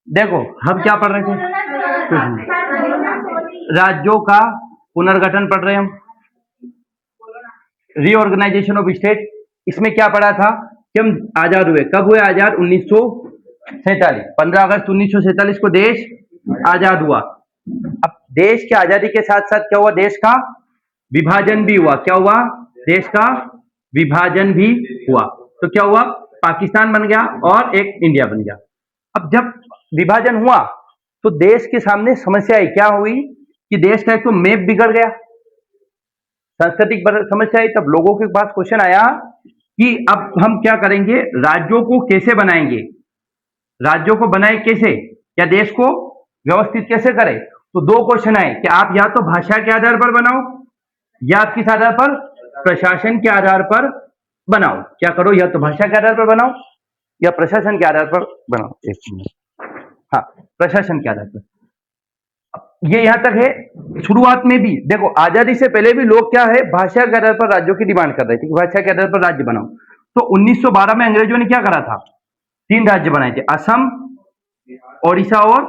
देखो हम क्या पढ़ रहे थे, कुछ नहीं, राज्यों का पुनर्गठन पढ़ रहे हैं हम, रीऑर्गेनाइजेशन ऑफ स्टेट। इसमें क्या पढ़ा था कि हम आजाद हुए, कब हुए आजाद? 1947, 15 अगस्त 1947 को देश आजाद हुआ। अब देश की आजादी के साथ साथ क्या हुआ? देश का विभाजन भी हुआ। क्या हुआ? देश का विभाजन भी हुआ। तो क्या हुआ? पाकिस्तान बन गया और एक इंडिया बन गया। अब जब विभाजन हुआ तो देश के सामने समस्या आई, क्या हुई कि देश का एक तो मैप बिगड़ गया, सांस्कृतिक समस्या आई। तब लोगों के पास क्वेश्चन आया कि अब हम क्या करेंगे, राज्यों को कैसे बनाएंगे, राज्यों को बनाए कैसे, या देश को व्यवस्थित कैसे करें। तो दो क्वेश्चन आए कि आप या तो भाषा के आधार पर बनाओ या किस आधार पर? प्रशासन के आधार पर बनाओ। क्या करो, या तो भाषा के आधार पर बनाओ या प्रशासन के आधार पर बनाओ। एक मिनट, हाँ, प्रशासन के आधार पर। ये यहां तक है। शुरुआत में भी देखो, आजादी से पहले भी लोग क्या है, भाषा के आधार पर राज्यों की डिमांड कर रहे थे कि भाषा के आधार पर राज्य बनाओ। तो 1912 में अंग्रेजों ने क्या करा था? 3 राज्य बनाए थे, असम, ओडिशा और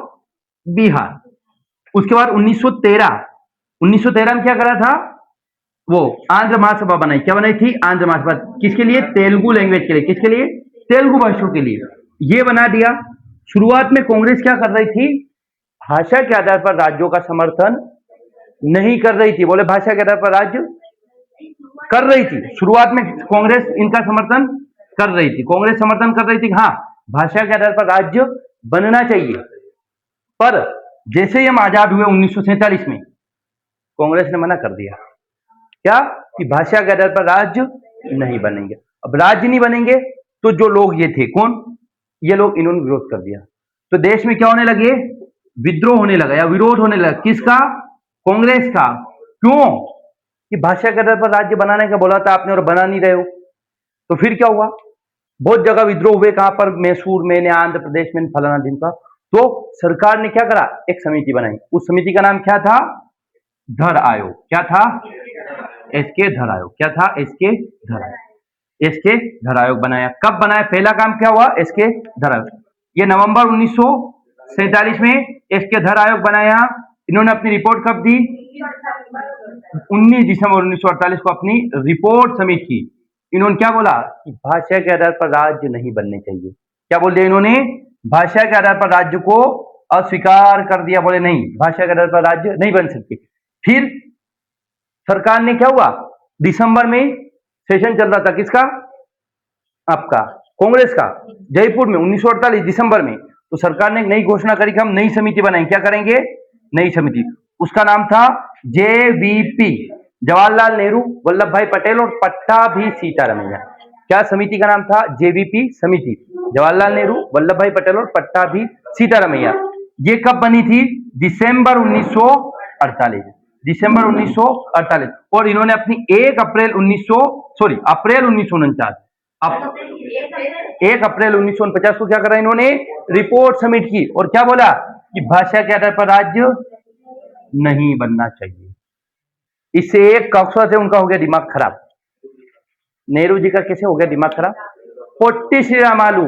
बिहार। उसके बाद 1913 में क्या करा था? वो आंध्र महासभा बनाई। क्या बनाई थी? आंध्र महासभा। किसके लिए? तेलुगु लैंग्वेज के लिए। किसके लिए? तेलुगु भाषियों के लिए। ये बना दिया। शुरुआत में कांग्रेस क्या कर रही थी? भाषा के आधार पर राज्यों का समर्थन नहीं कर रही थी। बोले भाषा के आधार पर राज्य कर रही थी। शुरुआत में कांग्रेस इनका समर्थन कर रही थी। कांग्रेस समर्थन कर रही थी, हाँ, भाषा के आधार पर राज्य बनना चाहिए। पर जैसे ही हम आजाद हुए 1947 में, कांग्रेस ने मना कर दिया। क्या? कि भाषा के आधार पर राज्य नहीं बनेंगे। अब राज्य नहीं बनेंगे तो जो लोग ये थे, कौन? ये लोग, इन्होंने विरोध कर दिया। तो देश में क्या होने लगे? विद्रोह होने लगा या विरोध होने लगा। किसका? कांग्रेस का। क्यों? कि भाषा के आधार पर राज्य बनाने का बोला था आपने और बना नहीं रहे हो। तो फिर क्या हुआ? बहुत जगह विद्रोह हुए। कहां पर? मैसूर में, आंध्र प्रदेश में, फलाना दिन का। तो सरकार ने क्या करा? एक समिति बनाई। उस समिति का नाम क्या था? धर आयोग। क्या था? एसके धर आयोग। क्या था? एसके धर आयोग। एसके धर आयोग बनाया। कब बनाया? पहला काम क्या हुआ? एसके धर आयोग। ये नवंबर 1947 में एसके धर आयोग बनाया। इन्होंने अपनी रिपोर्ट कब दी? 19 दिसंबर 1948 को अपनी रिपोर्ट सबमिट की। इन्होंने क्या बोला? कि भाषा के आधार पर राज्य नहीं बनने चाहिए। क्या बोल दिया इन्होंने? भाषा के आधार पर राज्य को अस्वीकार कर दिया। बोले नहीं, भाषा के आधार पर राज्य नहीं बन सकती। फिर सरकार ने क्या हुआ? दिसंबर में सेशन चल रहा था, किसका? आपका कांग्रेस का, जयपुर में, 1948 दिसंबर में। तो सरकार ने नई घोषणा करी कि हम नई समिति बनाएंगे। क्या करेंगे? नई समिति। उसका नाम था जेवीपी, जवाहरलाल नेहरू, वल्लभ भाई पटेल और पट्टाभी सीतारमैया। क्या समिति का नाम था? जेवीपी समिति, जवाहरलाल नेहरू, वल्लभ भाई पटेल और पट्टाभी सीतारमैया। ये कब बनी थी? दिसंबर 1948। दिसंबर 1948। और इन्होंने अपनी 1 अप्रैल 1949, 1 अप्रैल 1949 को क्या करा? इन्होंने रिपोर्ट सबमिट की और क्या बोला? कि भाषा के आधार पर राज्य नहीं बनना चाहिए। इससे एक कक्षा से उनका हो गया दिमाग खराब। नेहरू जी का कैसे हो गया दिमाग खराब? पोट्टी श्रीरामालू,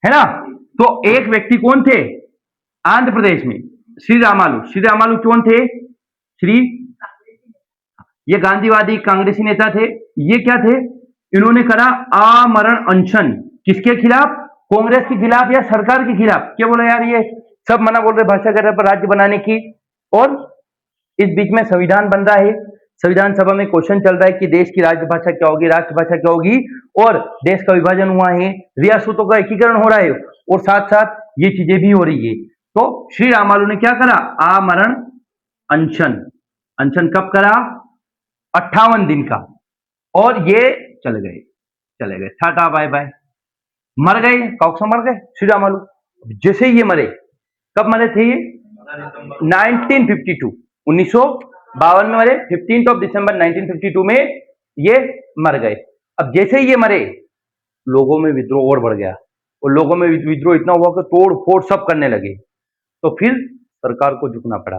है ना? तो एक व्यक्ति कौन थे आंध्र प्रदेश में? श्रीरामालू। श्रीरामालू कौन थे? ये गांधीवादी कांग्रेसी नेता थे। ये क्या थे? इन्होंने करा आमरण अनशन। किसके खिलाफ? कांग्रेस के खिलाफ या सरकार के खिलाफ। क्या बोला यार, ये सब मना बोल रहे भाषा के आधार पर राज्य बनाने की। और इस बीच में संविधान बन रहा है, संविधान सभा में क्वेश्चन चल रहा है कि देश की राजभाषा क्या होगी, राष्ट्रभाषा क्या होगी। और देश का विभाजन हुआ है, रियासतों का एकीकरण हो रहा है और साथ साथ ये चीजें भी हो रही है। तो श्री रामालू ने क्या करा? आमरण अनशन। अनशन कब करा? 58 दिन का। और ये चले गए टाटा बाय बाय, मर गए। कौकसा मर गए श्री रामालू। जैसे ये मरे, कब मरे थे ये? 1952, 1952 में मरे। 15 दिसंबर 1952 में ये मर गए। अब जैसे ही ये मरे, लोगों में विद्रोह और बढ़ गया और लोगों में विद्रोह इतना हुआ कि तोड़ फोड़ सब करने लगे। तो फिर सरकार को झुकना पड़ा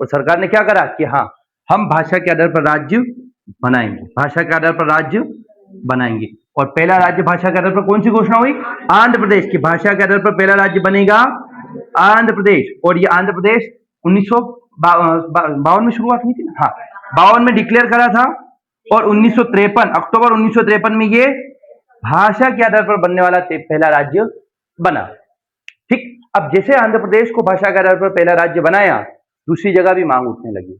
और सरकार ने क्या करा कि हाँ, हम भाषा के आधार पर राज्य बनाएंगे, भाषा के आधार पर राज्य बनाएंगे। और पहला राज्य भाषा के आधार पर कौन सी घोषणा हुई? आंध्र प्रदेश की भाषा के आधार पर पहला राज्य बनेगा आंध्र प्रदेश। और ये आंध्र प्रदेश 1952 में शुरुआत हुई थी ना, हाँ 52 में डिक्लेयर करा था और 1953 अक्टूबर 1953 में ये भाषा के आधार पर बनने वाला पहला राज्य बना। ठीक, अब जैसे आंध्र प्रदेश को भाषा के आधार पर पहला राज्य बनाया, दूसरी जगह भी मांग उठने लगी।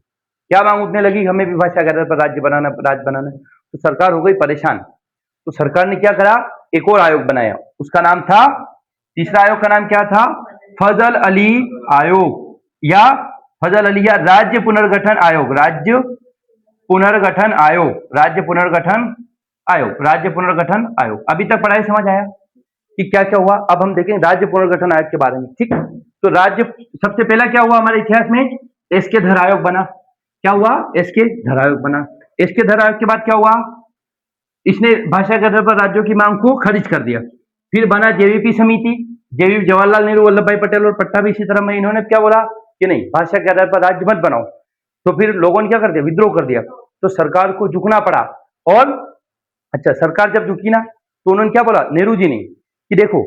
क्या मांग उठने लगी? हमें भी भाषा के आधार पर राज्य बनाना। तो सरकार हो गई परेशान। तो सरकार ने क्या करा? एक और आयोग बनाया, उसका नाम था, तीसरा आयोग का नाम क्या था? फजल अली आयोग या फजल अली या राज्य पुनर्गठन आयोग। राज्य पुनर्गठन आयोग, राज्य पुनर्गठन आयोग, राज्य पुनर्गठन आयोग। अभी तक पढ़ाई समझ आया कि क्या क्या हुआ? अब हम देखेंगे राज्य पुनर्गठन आयोग के बारे में। ठीक, तो राज्य सबसे पहला क्या हुआ हमारे इतिहास में? एसके धर आयोग बना। क्या हुआ? एसके धर आयोग बना। एसके धर आयोग के बाद क्या हुआ? इसने भाषा के आधार पर राज्यों की मांग को खारिज कर दिया। फिर बना जेवीपी समिति, जेवीपी जवाहरलाल नेहरू, वल्लभ भाई पटेल और पट्टा भी इसी तरह में। इन्होंने क्या बोला कि नहीं, भाषा के आधार पर राज्य मत बनाओ। तो फिर लोगों ने क्या कर दिया? विद्रोह कर दिया। तो सरकार को झुकना पड़ा। और अच्छा, सरकार जब झुकी ना, तो उन्होंने क्या बोला नेहरू जी ने कि देखो,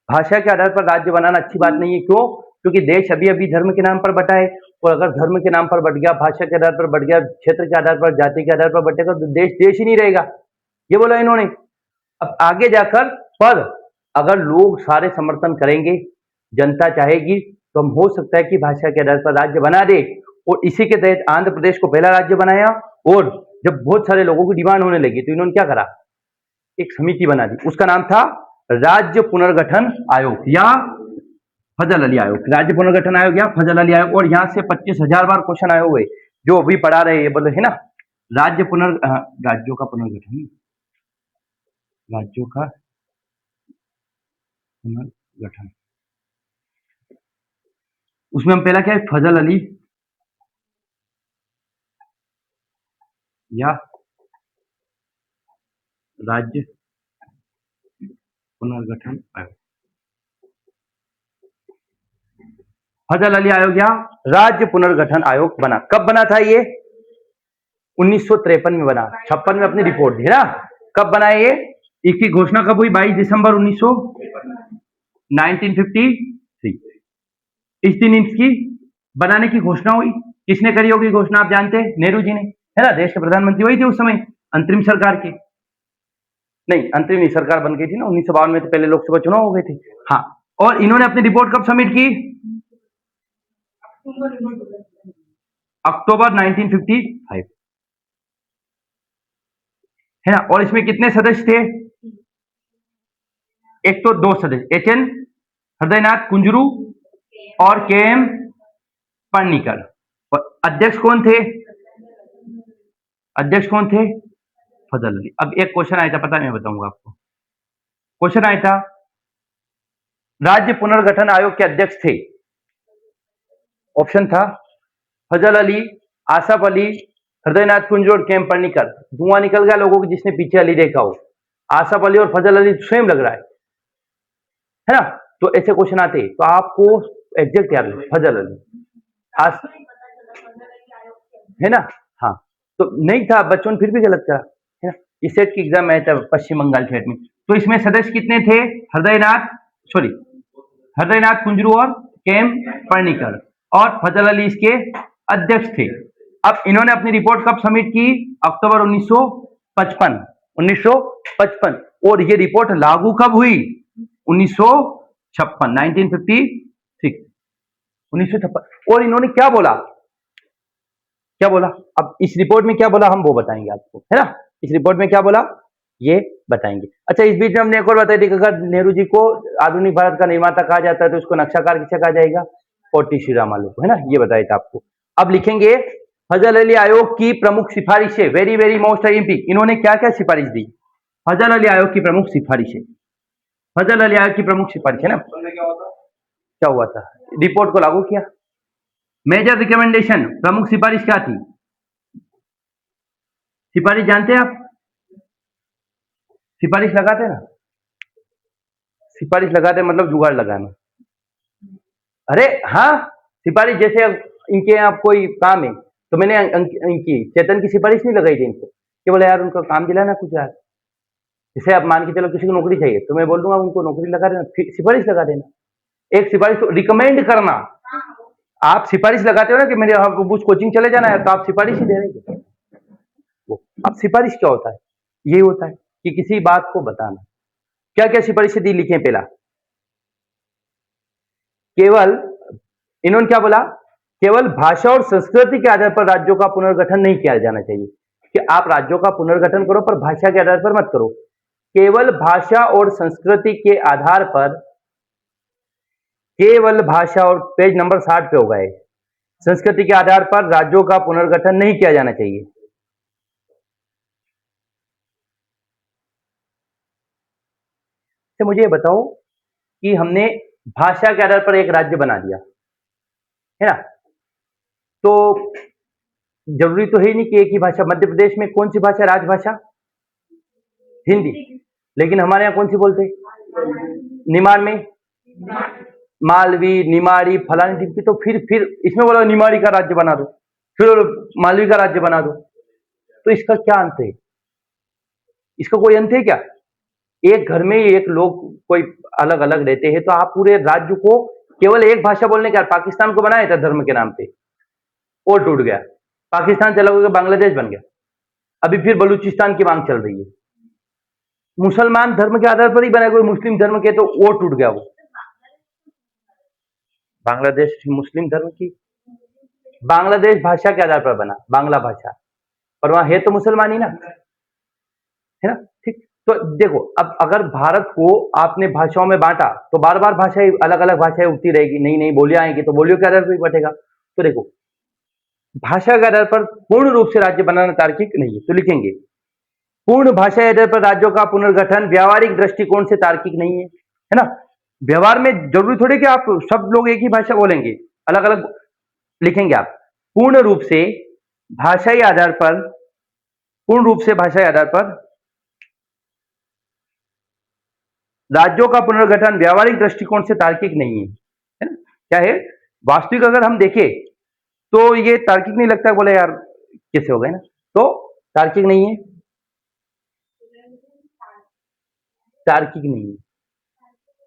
भाषा के आधार पर राज्य बनाना अच्छी बात नहीं है। क्यों? क्योंकि देश अभी अभी धर्म के नाम पर बटा है, और अगर धर्म के नाम पर बट गया, भाषा के आधार पर बट गया, क्षेत्र के आधार पर, जाति के आधार पर बटेगा, तो देश देश ही नहीं रहेगा। ये बोला इन्होंने। अब आगे जाकर पर अगर लोग सारे समर्थन करेंगे, जनता चाहेगी, तो हम हो सकता है कि भाषा के आधार पर राज्य बना दे। और इसी के तहत आंध्र प्रदेश को पहला राज्य बनाया। और जब बहुत सारे लोगों की डिमांड होने लगी, तो इन्होंने क्या करा? एक समिति बना दी, उसका नाम था राज्य पुनर्गठन आयोग या फजल अली आयोग। राज्य पुनर्गठन आयोग या फजल अली आयोग। और यहां से 25,000 बार क्वेश्चन आए हुए, जो अभी पढ़ा रहे ये बोले है ना, राज्यों का पुनर्गठन, राज्यों का पुनर्गठन। उसमें हम पहला क्या है? फजल अली या राज्य पुनर्गठन आयोग। फजल अली आयोग या राज्य पुनर्गठन आयोग बना। कब बना था ये? 1953 में बना। 56 में अपनी रिपोर्ट दी ना। कब बना ये? इसकी घोषणा कब हुई? 22 दिसंबर 1953। इस दिन इसकी बनाने की घोषणा हुई। किसने करी होगी घोषणा? आप जानते हैं, नेहरू जी ने, है ना। देश के प्रधानमंत्री वही थे उस समय, अंतरिम सरकार के। नहीं, अंतरिम नहीं, सरकार बन गई थी ना 1952 में, तो पहले लोकसभा चुनाव हो गए थे। हाँ, और इन्होंने अपनी रिपोर्ट कब सबमिट की? अक्टूबर 1955, है ना। और इसमें कितने सदस्य थे? एक तो 2 सदस्य, एच.एन. हृदयनाथ कुंजरू और के.एम. पणनीकर। और अध्यक्ष कौन थे? अध्यक्ष कौन थे? फजल अली। अब एक क्वेश्चन आया था, पता मैं बताऊंगा आपको। क्वेश्चन आया था, राज्य पुनर्गठन आयोग के अध्यक्ष थे, ऑप्शन था फजल अली, आसफ अली, हृदयनाथ कुंजरू और के.एम. पणनीकर। धुआं निकल गया लोगों को जिसने पीछे अली देखा हो। आसफ अली और फजल अली सेम लग रहा है ना। तो ऐसे क्वेश्चन आते, तो आपको एग्जैक्ट याद है फजल अली, है ना। हाँ, तो नहीं था, बच्चों ने फिर भी गलत करा, है ना। इस सेट की एग्जाम में था पश्चिम बंगाल सेट में। तो इसमें सदस्य कितने थे? हृदयनाथ कुंजरू और के.एम. पणनीकर, और फजल अली इसके अध्यक्ष थे। अब इन्होंने अपनी रिपोर्ट कब सबमिट की? अक्टूबर 1955। और ये रिपोर्ट लागू कब हुई? 1956। और इन्होंने क्या बोला? अब इस रिपोर्ट में क्या बोला हम वो बताएंगे आपको, है ना। इस रिपोर्ट में क्या बोला ये बताएंगे। अच्छा, इस बीच में हमने एक और बताई थी कि अगर नेहरू जी को आधुनिक भारत का निर्माता कहा जाता है, तो उसको नक्शाकार किसे कहा जाएगा? पोटी श्रीरामालू को, है ना। ये बताया था आपको। अब लिखेंगे फजल अली आयोग की प्रमुख सिफारिशें। Very very most important. इन्होंने क्या क्या सिफारिश दी? फजल अली आयोग की प्रमुख सिफारिशें। फजल अली आयोग की प्रमुख सिफारिश, है ना। क्या हुआ था? रिपोर्ट को लागू किया। मेजर रिकमेंडेशन, प्रमुख सिफारिश क्या थी? सिफारिश जानते हैं आप? सिफारिश लगाते ना, सिफारिश लगाते मतलब जुगाड़ लगाना। अरे हाँ, सिफारिश जैसे इनके यहाँ कोई काम है, तो मैंने इनकी चेतन की सिफारिश नहीं लगाई थी इनको कि बोले यार उनका काम दिलाना कुछ यार, जैसे आप मान के चलो किसी को नौकरी चाहिए तो मैं बोल दूंगा उनको नौकरी लगा देना, सिफारिश लगा देना। एक सिफारिश तो रिकमेंड करना, आप सिफारिश लगाते हो ना कि मेरे उस कोचिंग चले जाना है, तो आप सिफारिश ही दे रहे हैं। वो अब सिफारिश क्या होता है, ये होता है कि किसी बात को बताना। क्या क्या सिफारिश दी, लिखें पहला, केवल इन्होंने क्या बोला, केवल भाषा और संस्कृति के आधार पर राज्यों का पुनर्गठन नहीं किया जाना चाहिए, कि आप राज्यों का पुनर्गठन करो पर भाषा के आधार पर मत करो। केवल भाषा और संस्कृति के आधार पर, केवल भाषा और, पेज नंबर 60 पे होगा ये, संस्कृति के आधार पर राज्यों का पुनर्गठन नहीं किया जाना चाहिए। तो मुझे बताओ कि हमने भाषा के आधार पर एक राज्य बना दिया है ना, तो जरूरी तो है नहीं कि एक ही भाषा। मध्य प्रदेश में कौन सी भाषा राजभाषा, हिंदी, लेकिन हमारे यहाँ कौन सी बोलते हैं, निमाड़ में मालवी, निमाड़ी, फलानी टिप्पी, तो फिर इसमें बोला निमाड़ी का राज्य बना दो, फिर मालवी का राज्य बना दो, तो इसका क्या अंत है, इसका कोई अंत है क्या? एक घर में एक लोग कोई अलग अलग रहते हैं, तो आप पूरे राज्य को केवल एक भाषा बोलने का, पाकिस्तान को बनाया था धर्म के नाम पे, और टूट गया, पाकिस्तान चला गया, बांग्लादेश बन गया, अभी फिर बलूचिस्तान की मांग चल रही है। मुसलमान धर्म के आधार पर ही बना, कोई मुस्लिम धर्म के, तो वो टूट गया। वो बांग्लादेश मुस्लिम धर्म की, बांग्लादेश भाषा के आधार पर बना, बांग्ला भाषा, और वहां है तो मुसलमान ही ना, है ना, ठीक। तो देखो, अब अगर भारत को आपने भाषाओं में बांटा तो बार बार भाषाएं, अलग अलग भाषाएं उठती रहेगी, नई नई बोलियां आएंगी, तो बोलियों के आधार पर ही बटेगा। तो देखो, भाषा के आधार पर पूर्ण रूप से राज्य बनाना तार्किक नहीं है, तो लिखेंगे पूर्ण भाषा के आधार पर राज्यों का पुनर्गठन व्यावहारिक दृष्टिकोण से तार्किक नहीं है ना। व्यवहार में जरूरी थोड़ी कि आप सब लोग एक ही भाषा बोलेंगे, अलग अलग लिखेंगे आप। पूर्ण रूप से भाषाई आधार पर, पूर्ण रूप से भाषाई आधार पर राज्यों का पुनर्गठन व्यावहारिक दृष्टिकोण से तार्किक नहीं है ना। क्या है, वास्तविक अगर हम देखें तो ये तार्किक नहीं लगता, बोले यार कैसे हो गए ना, तो तार्किक नहीं है, तार्किक नहीं है।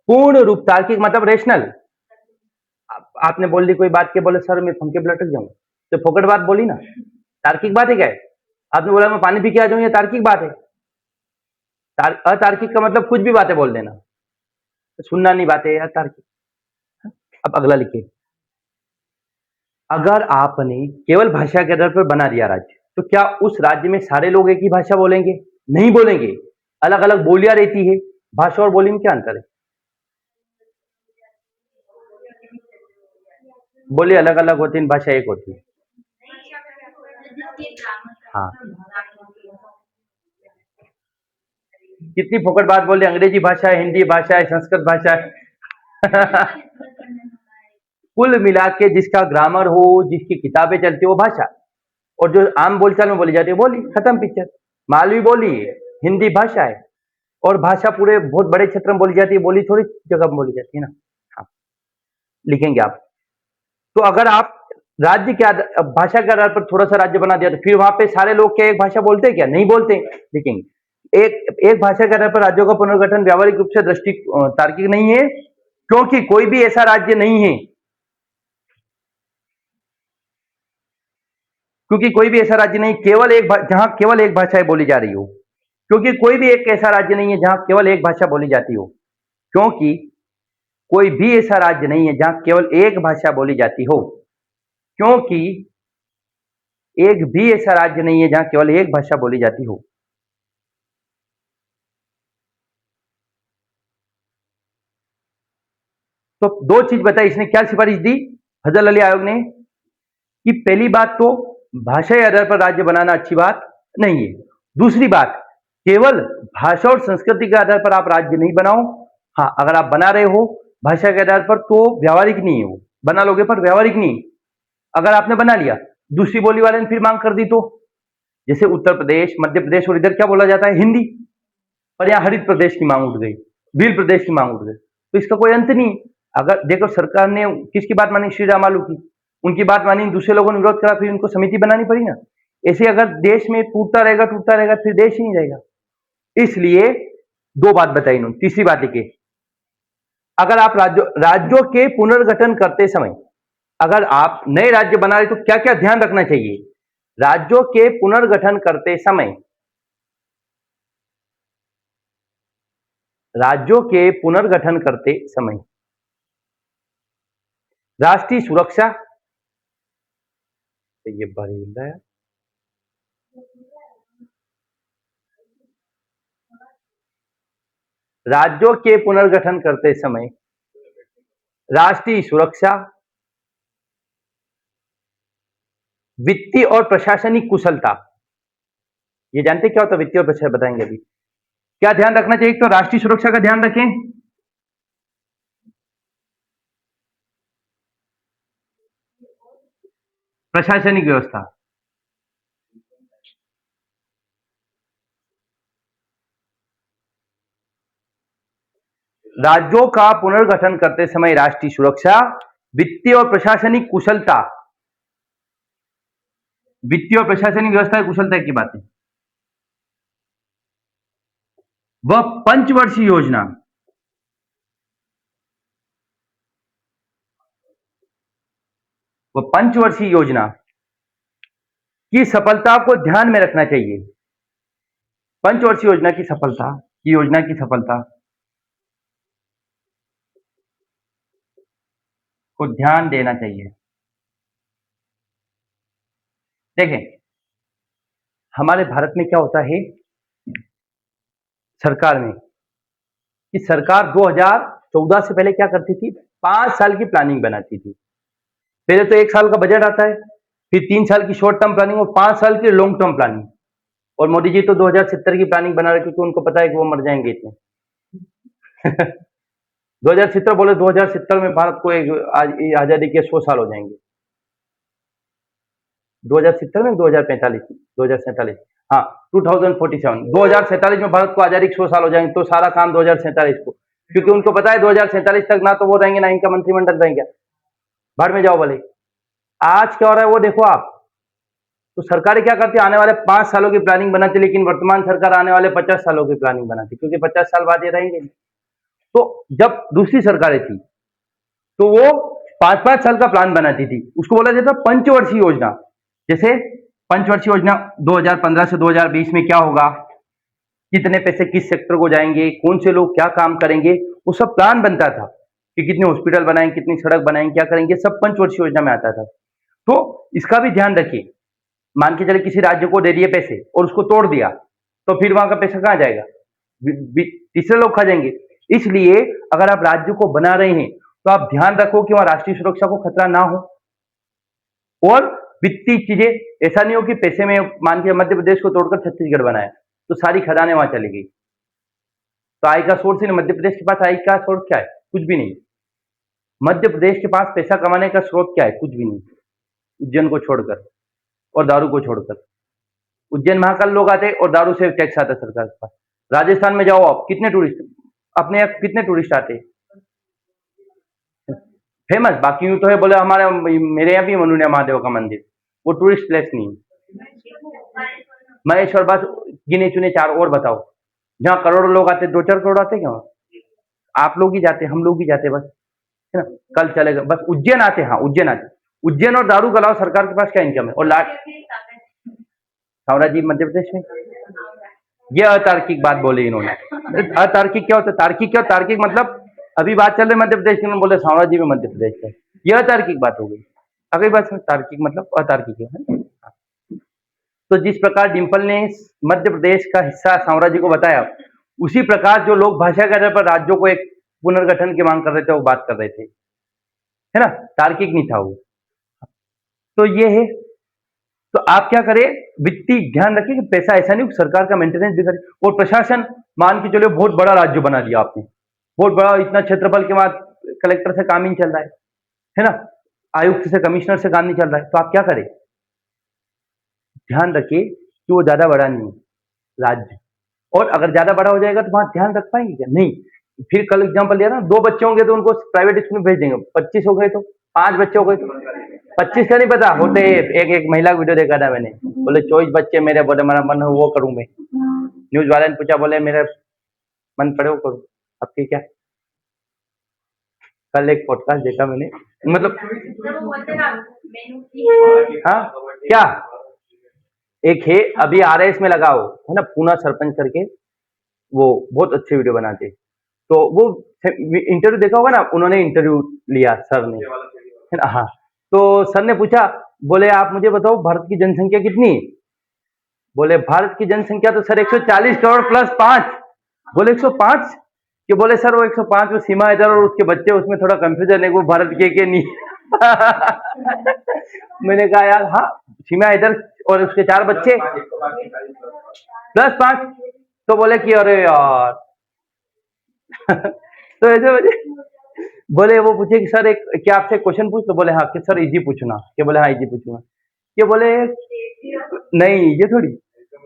पूर्ण रूप, तार्किक मतलब रेशनल। आपने बोल दी कोई बात के, बोले सर मैं फंके लटक जाऊं, तो फोकट बात बोली ना, तार्किक बात है क्या है? आपने बोला मैं पानी पी के आ जाऊं, ये तार्किक बात है। अतार्किक का मतलब कुछ भी बातें बोल देना, तो सुनना नहीं बातें, अतार्किक। अब अगला लिखिए, अगर आपने केवल भाषा के आधार पर बना दिया राज्य, तो क्या उस राज्य में सारे लोग एक ही भाषा बोलेंगे? नहीं बोलेंगे, अलग अलग बोलियां रहती है। भाषा और बोली में क्या अंतर है? बोली अलग अलग होती है, भाषा एक होती है। हाँ, कितनी फोकट बात बोल रहे, अंग्रेजी भाषा है, हिंदी भाषा है, संस्कृत भाषा है कुल मिला के जिसका ग्रामर हो, जिसकी किताबें चलती हो, भाषा, और जो आम बोलचाल में बोली जाती है बोली, खत्म पिक्चर। मालवी बोली है, हिंदी भाषा है, और भाषा पूरे बहुत बड़े क्षेत्र में बोली जाती है, बोली थोड़ी जगह में बोली जाती है ना। हाँ, लिखेंगे आप। तो अगर आप राज्य के भाषा के आधार पर थोड़ा सा राज्य बना दिया, तो फिर वहां पे सारे लोग क्या एक भाषा बोलते हैं क्या? नहीं बोलते। लिखेंगे एक भाषा के आधार पर राज्यों का पुनर्गठन व्यावहारिक रूप से दृष्टि तार्किक नहीं है, क्योंकि कोई भी ऐसा राज्य नहीं है, क्योंकि कोई भी ऐसा राज्य नहीं केवल एक जहां केवल एक भाषा बोली जा रही हो, क्योंकि कोई भी एक ऐसा राज्य नहीं है जहां केवल एक भाषा बोली जाती हो, क्योंकि कोई भी ऐसा राज्य नहीं है जहां केवल एक भाषा बोली जाती हो, क्योंकि एक भी ऐसा राज्य नहीं है जहां केवल एक भाषा बोली जाती हो। तो दो चीज बताई, इसने क्या सिफारिश दी फजल अली आयोग ने, कि पहली बात तो भाषाई आधार पर राज्य बनाना अच्छी बात नहीं है। दूसरी बात, केवल भाषा और संस्कृति के आधार पर आप राज्य नहीं बनाओ। हाँ, अगर आप बना रहे हो भाषा के आधार पर तो व्यावहारिक नहीं है, वो बना लोगे पर व्यावहारिक नहीं। अगर आपने बना लिया, दूसरी बोली वाले ने फिर मांग कर दी, तो जैसे उत्तर प्रदेश, मध्य प्रदेश और इधर क्या बोला जाता है? हिंदी, पर यहाँ हरित प्रदेश की मांग उठ गई, भील प्रदेश की मांग उठ गई, तो इसका कोई अंत नहीं। अगर देखो, सरकार ने किसकी बात मानी? श्री राम आलू की, उनकी बात मानी, दूसरे लोगों ने विरोध करा, फिर उनको समिति बनानी पड़ी ना। ऐसे अगर देश में टूटता रहेगा फिर देश ही नहीं रहेगा। इसलिए दो बात बताई इन्होंने, तीसरी बात लिखी, अगर आप राज्यों के पुनर्गठन करते समय अगर आप नए राज्य बना रहे तो क्या क्या ध्यान रखना चाहिए? राज्यों के पुनर्गठन करते समय, राज्यों के पुनर्गठन करते समय राष्ट्रीय सुरक्षा, तो ये बरेला है, राज्यों के पुनर्गठन करते समय राष्ट्रीय सुरक्षा, वित्तीय और प्रशासनिक कुशलता। ये जानते क्या होता है वित्तीय और प्रशासन? बताएंगे अभी। क्या ध्यान रखना चाहिए? तो राष्ट्रीय सुरक्षा का ध्यान रखें, प्रशासनिक व्यवस्था, राज्यों का पुनर्गठन करते समय राष्ट्रीय सुरक्षा, वित्तीय और प्रशासनिक कुशलता, वित्तीय और प्रशासनिक व्यवस्था की कुशलता की बात है। वह पंचवर्षीय योजना, वह पंचवर्षीय योजना की सफलता को ध्यान में रखना चाहिए। पंचवर्षीय योजना की सफलता, योजना की सफलता को ध्यान देना चाहिए। देखें, हमारे भारत में क्या होता है सरकार में, कि सरकार 2014 से पहले क्या करती थी? 5 साल की प्लानिंग बनाती थी। पहले तो 1 साल का बजट आता है, फिर 3 साल की शॉर्ट टर्म प्लानिंग और 5 साल की लॉन्ग टर्म प्लानिंग। और मोदी जी तो 2070 की प्लानिंग बना रहे, क्योंकि उनको पता है कि वो मर जाएंगे इतने 2070 बोले, 2070 में भारत को एक आजादी के 100 साल हो जाएंगे। 2070 में 2045, 2047, हाँ 2047, 2047 में भारत को आजादी के 100 साल हो जाएंगे। तो सारा काम 2047 को, क्योंकि उनको पता है 2047 तक ना तो वो रहेंगे ना इनका मंत्रिमंडल रहेंगे, भाड़ में जाओ बोले। आज क्या हो रहा है वो देखो आप। तो सरकारें क्या करती है? आने वाले 5 सालों की प्लानिंग बनाती, लेकिन वर्तमान सरकार आने वाले 50 सालों की प्लानिंग बनाती, क्योंकि 50 साल बाद ये रहेंगे। तो जब दूसरी सरकारें थी तो वो 5-5 साल का प्लान बनाती थी, उसको बोला जाता पंचवर्षीय योजना। जैसे पंचवर्षीय योजना 2015 से 2020 में क्या होगा, कितने पैसे किस सेक्टर को जाएंगे, कौन से लोग क्या काम करेंगे, वो सब प्लान बनता था कि कितने हॉस्पिटल बनाएंगे, कितनी सड़क बनाएंगे, क्या करेंगे, सब पंचवर्षीय योजना में आता था। तो इसका भी ध्यान रखिए। मान के चले किसी राज्य को दे दिए पैसे और उसको तोड़ दिया, तो फिर वहां का पैसा कहां जाएगा? तीसरे लोग खा जाएंगे। इसलिए अगर आप राज्य को बना रहे हैं तो आप ध्यान रखो कि वहां राष्ट्रीय सुरक्षा को खतरा ना हो। और वित्तीय चीजें, ऐसा नहीं हो कि पैसे में मान के मध्य प्रदेश को तोड़कर छत्तीसगढ़ बनाया तो सारी खदानें वहां चली गई, तो आय का सोर्स ही नहीं। मध्य प्रदेश के पास आय का सोर्स क्या है? कुछ भी नहीं। मध्य प्रदेश के पास पैसा कमाने का स्रोत क्या है? कुछ भी नहीं, उज्जैन को छोड़कर और दारू को छोड़कर। उज्जैन महाकाल लोग आते और दारू से टैक्स आता सरकार के पास। राजस्थान में जाओ आप, कितने टूरिस्ट, अपने यहाँ कितने टूरिस्ट आते, फेमस। बाकी यूं तो है बोले हमारे, मेरे यहाँ भी मनुनिया महादेव का मंदिर, वो टूरिस्ट प्लेस नहीं है। महेश्वर बस गिने चुने 4 और बताओ जहाँ करोड़ों लोग आते, 2-4 करोड़ आते क्या? आप लोग ही जाते, हम लोग ही जाते बस, है ना। कल चलेगा बस उज्जैन आते, हाँ उज्जैन आते। उज्जैन और दारू के अलावा सरकार के पास क्या इनकम है? और लाट सावरा जी मध्य प्रदेश में, ये अतार्किक बात बोली इन्होंने। अतार्किक क्या होता है? तार्किक क्या? तार्किक मतलब अभी बात चल रही मध्य प्रदेश की, बोले सावरा जी में मध्य प्रदेश है, यह अतार्किक बात हो गई। अगली बात तार्किक मतलब अतार्किक है। तो जिस प्रकार डिम्पल ने मध्य प्रदेश का हिस्सा सावरा जी को बताया, उसी प्रकार जो लोग भाषा के आधार पर राज्यों को एक पुनर्गठन की मांग कर रहे थे वो बात कर रहे थे, है ना। तार्किक नहीं था वो। तो ये है। तो आप क्या करें, वित्तीय ध्यान रखिए कि पैसा ऐसा नहीं सरकार का मेंटेनेंस भी करे। और प्रशासन, मान के चलो बहुत बड़ा राज्य बना दिया आपने, बहुत बड़ा, इतना क्षेत्रफल के बाद कलेक्टर से काम ही नहीं चल रहा है ना, आयुक्त से कमिश्नर से काम नहीं चल रहा है, तो आप क्या करें? ध्यान रखिए कि वो ज्यादा बड़ा नहीं है राज्य, और अगर ज्यादा बड़ा हो जाएगा तो वहां ध्यान रख पाएंगे क्या? नहीं। फिर कल एग्जाम्पल दिया ना, 2 बच्चे होंगे तो उनको प्राइवेट स्कूल में भेज देंगे, 25 हो गए तो, 5 बच्चे हो गए तो, 25 का नहीं पता होते। एक महिला वीडियो देखा था मैंने, बोले 24 बच्चे मेरे, बोले मेरा मन है वो करूं मैं। न्यूज वाले ने पूछा, बोले मेरे मन पड़े वो करो, आपकी क्या। कल एक पॉडकास्ट देखा मैंने, मतलब हाँ क्या, एक है अभी RS में लगाओ, है ना, पूना सरपंच करके, वो बहुत अच्छे वीडियो बनाते हैं। तो वो इंटरव्यू देखा होगा ना, उन्होंने इंटरव्यू लिया सर ने, है ना। हाँ, तो सर ने पूछा, बोले आप मुझे बताओ भारत की जनसंख्या कितनी है। बोले भारत की जनसंख्या तो सर 140 करोड़ प्लस 5। बोले 105, कि बोले सर वो 105 में सीमा इधर और उसके बच्चे, उसमें थोड़ा कंफ्यूजन है, वो भारत के नहीं। मैंने कहा यार हाँ, सीमा इधर और उसके 4 बच्चे प्लस 5। तो बोले कि अरे यार। तो ऐसे वजह, बोले वो पूछे कि सर एक क्या आपसे क्वेश्चन पूछ, तो बोले हाँ, कि सर इजी पूछना, कि बोले हाँ इजी पूछूंगा। कि बोले नहीं ये थोड़ी,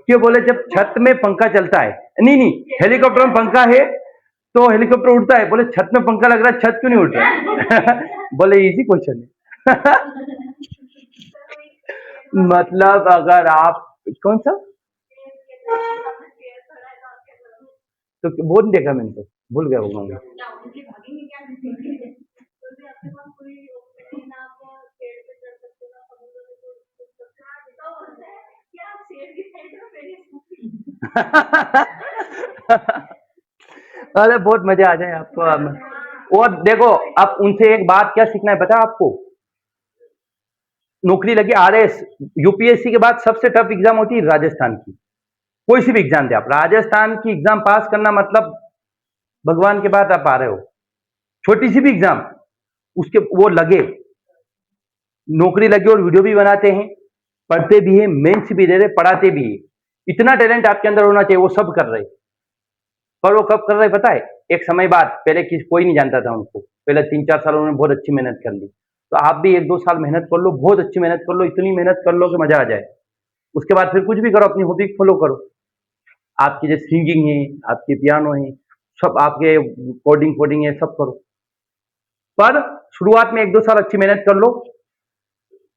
कि बोले जब छत में पंखा चलता है, नहीं नहीं हेलीकॉप्टर में पंखा है तो हेलीकॉप्टर उड़ता है, बोले छत में पंखा लग रहा है, छत क्यों नहीं उड़ रहा। बोले इजी क्वेश्चन है। मतलब अगर आप कौन सा, तो वो नहीं देखा मैंने, तो भूल गया वो मैं। अरे बहुत मजा आ जाए आपको। और देखो, अब उनसे एक बात क्या सीखना है पता है आपको, नौकरी लगी RS, UPSC के बाद सबसे टफ एग्जाम होती है राजस्थान की। कोई सी भी एग्जाम दे आप, राजस्थान की एग्जाम पास करना मतलब भगवान के बाद आप आ रहे हो। छोटी सी भी एग्जाम उसके वो लगे, नौकरी लगे, और वीडियो भी बनाते हैं, पढ़ते भी है, मेंस भी दे रहे, पढ़ाते भी है। इतना टैलेंट आपके अंदर होना चाहिए, वो सब कर रहे। पर वो कब कर रहे पता है, एक समय बाद, पहले कोई नहीं जानता था उनको, पहले 3-4 साल उन्होंने बहुत अच्छी मेहनत कर ली। तो आप भी 1-2 साल मेहनत कर लो, बहुत अच्छी मेहनत कर लो, इतनी मेहनत कर लो कि मजा आ जाए। उसके बाद फिर कुछ भी करो, अपनी हॉबी फॉलो करो। आपकी जो सिंगिंग है, आपके पियानो है, सब आपके कोडिंग कोडिंग है, सब करो। पर शुरुआत में 1-2 साल अच्छी मेहनत कर लो,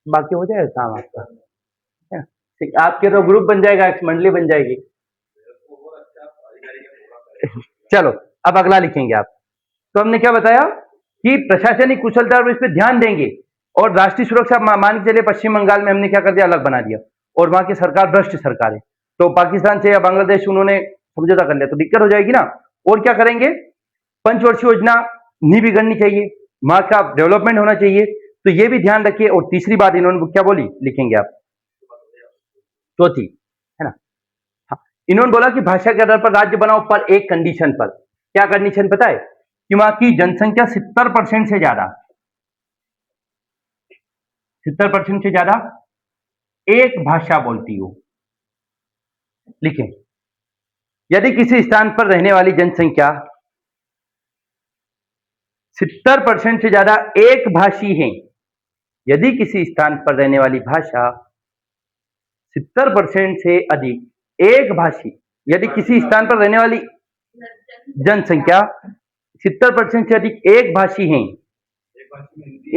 बाकी हो जाएगा काम आपका, है ना? ठीक, आपके तो ग्रुप बन जाएगा, एक मंडली बन जाएगी। चलो अब अगला लिखेंगे आप। तो हमने क्या बताया कि प्रशासनिक कुशलता और इस पर ध्यान देंगे, और राष्ट्रीय सुरक्षा मान के चलिए पश्चिम बंगाल में हमने क्या कर दिया, अलग बना दिया, और वहां की सरकार भ्रष्ट सरकार है, तो पाकिस्तान से या बांग्लादेश उन्होंने समझौता कर लिया, तो दिक्कत हो जाएगी ना। और क्या करेंगे, पंचवर्षीय योजना नहीं बिगड़नी चाहिए, वहां का डेवलपमेंट होना चाहिए, तो ये भी ध्यान रखिए। और तीसरी बात इन्होंने क्या बोली, लिखेंगे आप, चौथी, है ना। हाँ, इन्होंने बोला कि भाषा के आधार पर राज्य बनाओ, पर एक कंडीशन पर। क्या कंडीशन पता है, कि वहां की जनसंख्या 70% से ज्यादा, 70% से ज्यादा एक भाषा बोलती हो। लिखें, यदि किसी स्थान पर रहने वाली जनसंख्या 70% से ज्यादा एक भाषी है, यदि किसी स्थान पर रहने वाली भाषा 70% से अधिक एक भाषी, यदि किसी स्थान पर रहने वाली जनसंख्या 70% से अधिक एक भाषी है,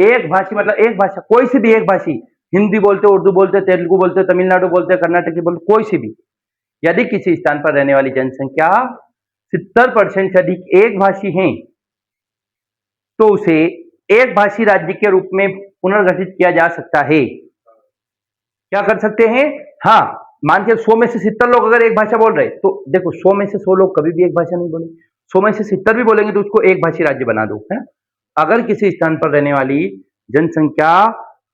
एक भाषी मतलब एक भाषा, कोई सी भी एक भाषी, हिंदी बोलते, उर्दू बोलते, तेलुगु बोलते, तमिलनाडु बोलते, कर्नाटकी बोलते, कोई सी भी, यदि किसी स्थान पर रहने वाली जनसंख्या 70% से अधिक एक भाषी है, तो उसे एक भाषी राज्य के रूप में पुनर्गठित किया जा सकता है। क्या कर सकते हैं, हाँ, मान के 100 में से 70 लोग अगर एक भाषा बोल रहे, तो देखो 100 में से 100 लोग कभी भी एक भाषा नहीं बोले, 100 में से 70 भी बोलेंगे तो उसको एक भाषी राज्य बना दो, है ना। अगर किसी स्थान पर रहने वाली जनसंख्या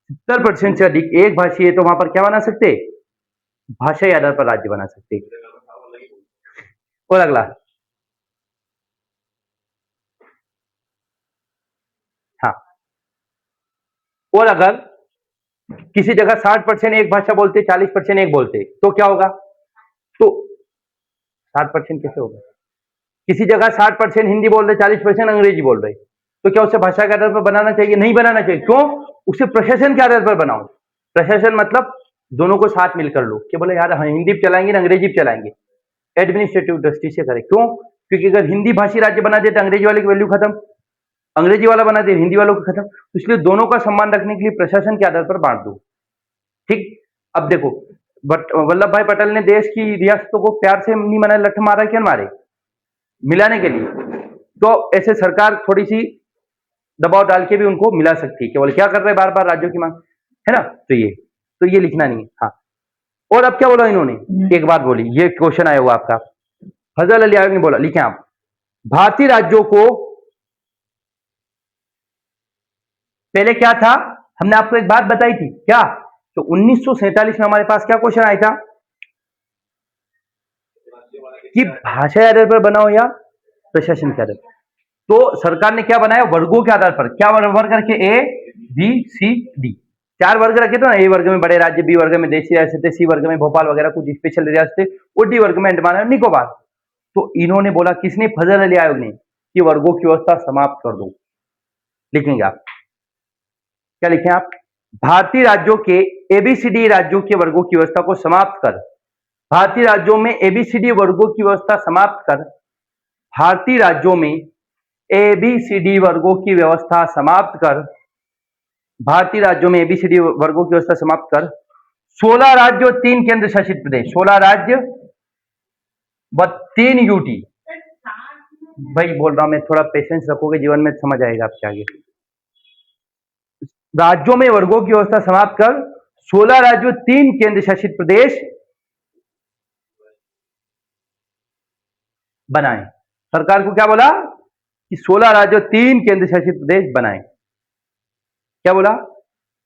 70% से अधिक एक भाषी है, तो वहां पर क्या बना सकते, भाषाई आधार पर राज्य बना सकते। और अगला, हाँ, और अगर किसी जगह 60% एक भाषा बोलते, 40% एक बोलते, तो क्या होगा, तो 60% कैसे होगा, किसी जगह 60% हिंदी बोल रहे, 40% अंग्रेजी बोल रहे, तो क्या उसे भाषा के आधार पर बनाना चाहिए, नहीं बनाना चाहिए। क्यों, उसे प्रशासन के आधार पर बनाओ। प्रशासन मतलब दोनों को साथ मिलकर लो, कि बोले यार हिंदी भी चलाएंगे ना अंग्रेजी भी चलाएंगे, एडमिनिस्ट्रेटिव दृष्टि से करें। क्यों, क्योंकि अगर हिंदी भाषी राज्य बना देते अंग्रेजी वाले की वैल्यू खत्म, अंग्रेजी वाला बना दे हिंदी वालों की खत्म, तो इसलिए दोनों का सम्मान रखने के लिए प्रशासन के आधार पर बांट दो। ठीक, अब देखो, बट वल्लभ भाई पटेल ने देश की रियासतों को प्यार से नहीं मनाया, लठ मारा, क्या मारे, मिलाने के लिए, तो ऐसे सरकार थोड़ी सी दबाव डाल के भी उनको मिला सकती है। केवल क्या कर रहे हैं, बार बार राज्यों की मांग, है ना। तो ये लिखना नहीं है। हाँ, और अब क्या बोला इन्होंने, एक बात बोली, ये क्वेश्चन आया हुआ आपका, फजल अली आयोग ने बोला, लिखें आप, भारतीय राज्यों को, पहले क्या था, हमने आपको एक बात बताई थी क्या, तो 1947 में हमारे पास क्या क्वेश्चन आया था कि भाषा आधार पर बनाओ या प्रशासन के आधार पर। तो सरकार ने क्या बनाया, वर्गों के आधार पर, क्या वर्ग रखे, ए बी सी डी, 4 वर्ग रखे थे ना, ए वर्ग में बड़े राज्य, बी वर्ग में देशी रियासतें, सी वर्ग में भोपाल वगैरह कुछ स्पेशल रियासतें, और डी वर्ग में अंडमान और निकोबार। तो इन्होंने बोला, किसने, फजल अली आयोग ने, कि वर्गों की व्यवस्था समाप्त कर दो। लिखेंगे आप, क्या लिखें आप, भारतीय राज्यों के एबीसीडी राज्यों के वर्गों की व्यवस्था को समाप्त कर, भारतीय राज्यों में एबीसीडी वर्गों की व्यवस्था समाप्त कर, भारतीय राज्यों में एबीसीडी वर्गों की व्यवस्था समाप्त कर, भारतीय राज्यों में एबीसीडी वर्गों की व्यवस्था समाप्त कर, 16 राज्य और 3 केंद्र शासित प्रदेश, 16 राज्य व 3 यूटी, भाई बोल रहा हूं मैं, थोड़ा पेशेंस रखोगे जीवन में समझ आएगा आपके आगे। राज्यों में वर्गों की व्यवस्था समाप्त कर 16 राज्यों 3 केंद्र शासित प्रदेश बनाएं। सरकार को क्या बोला कि 16 राज्यों 3 केंद्र शासित प्रदेश बनाएं। क्या बोला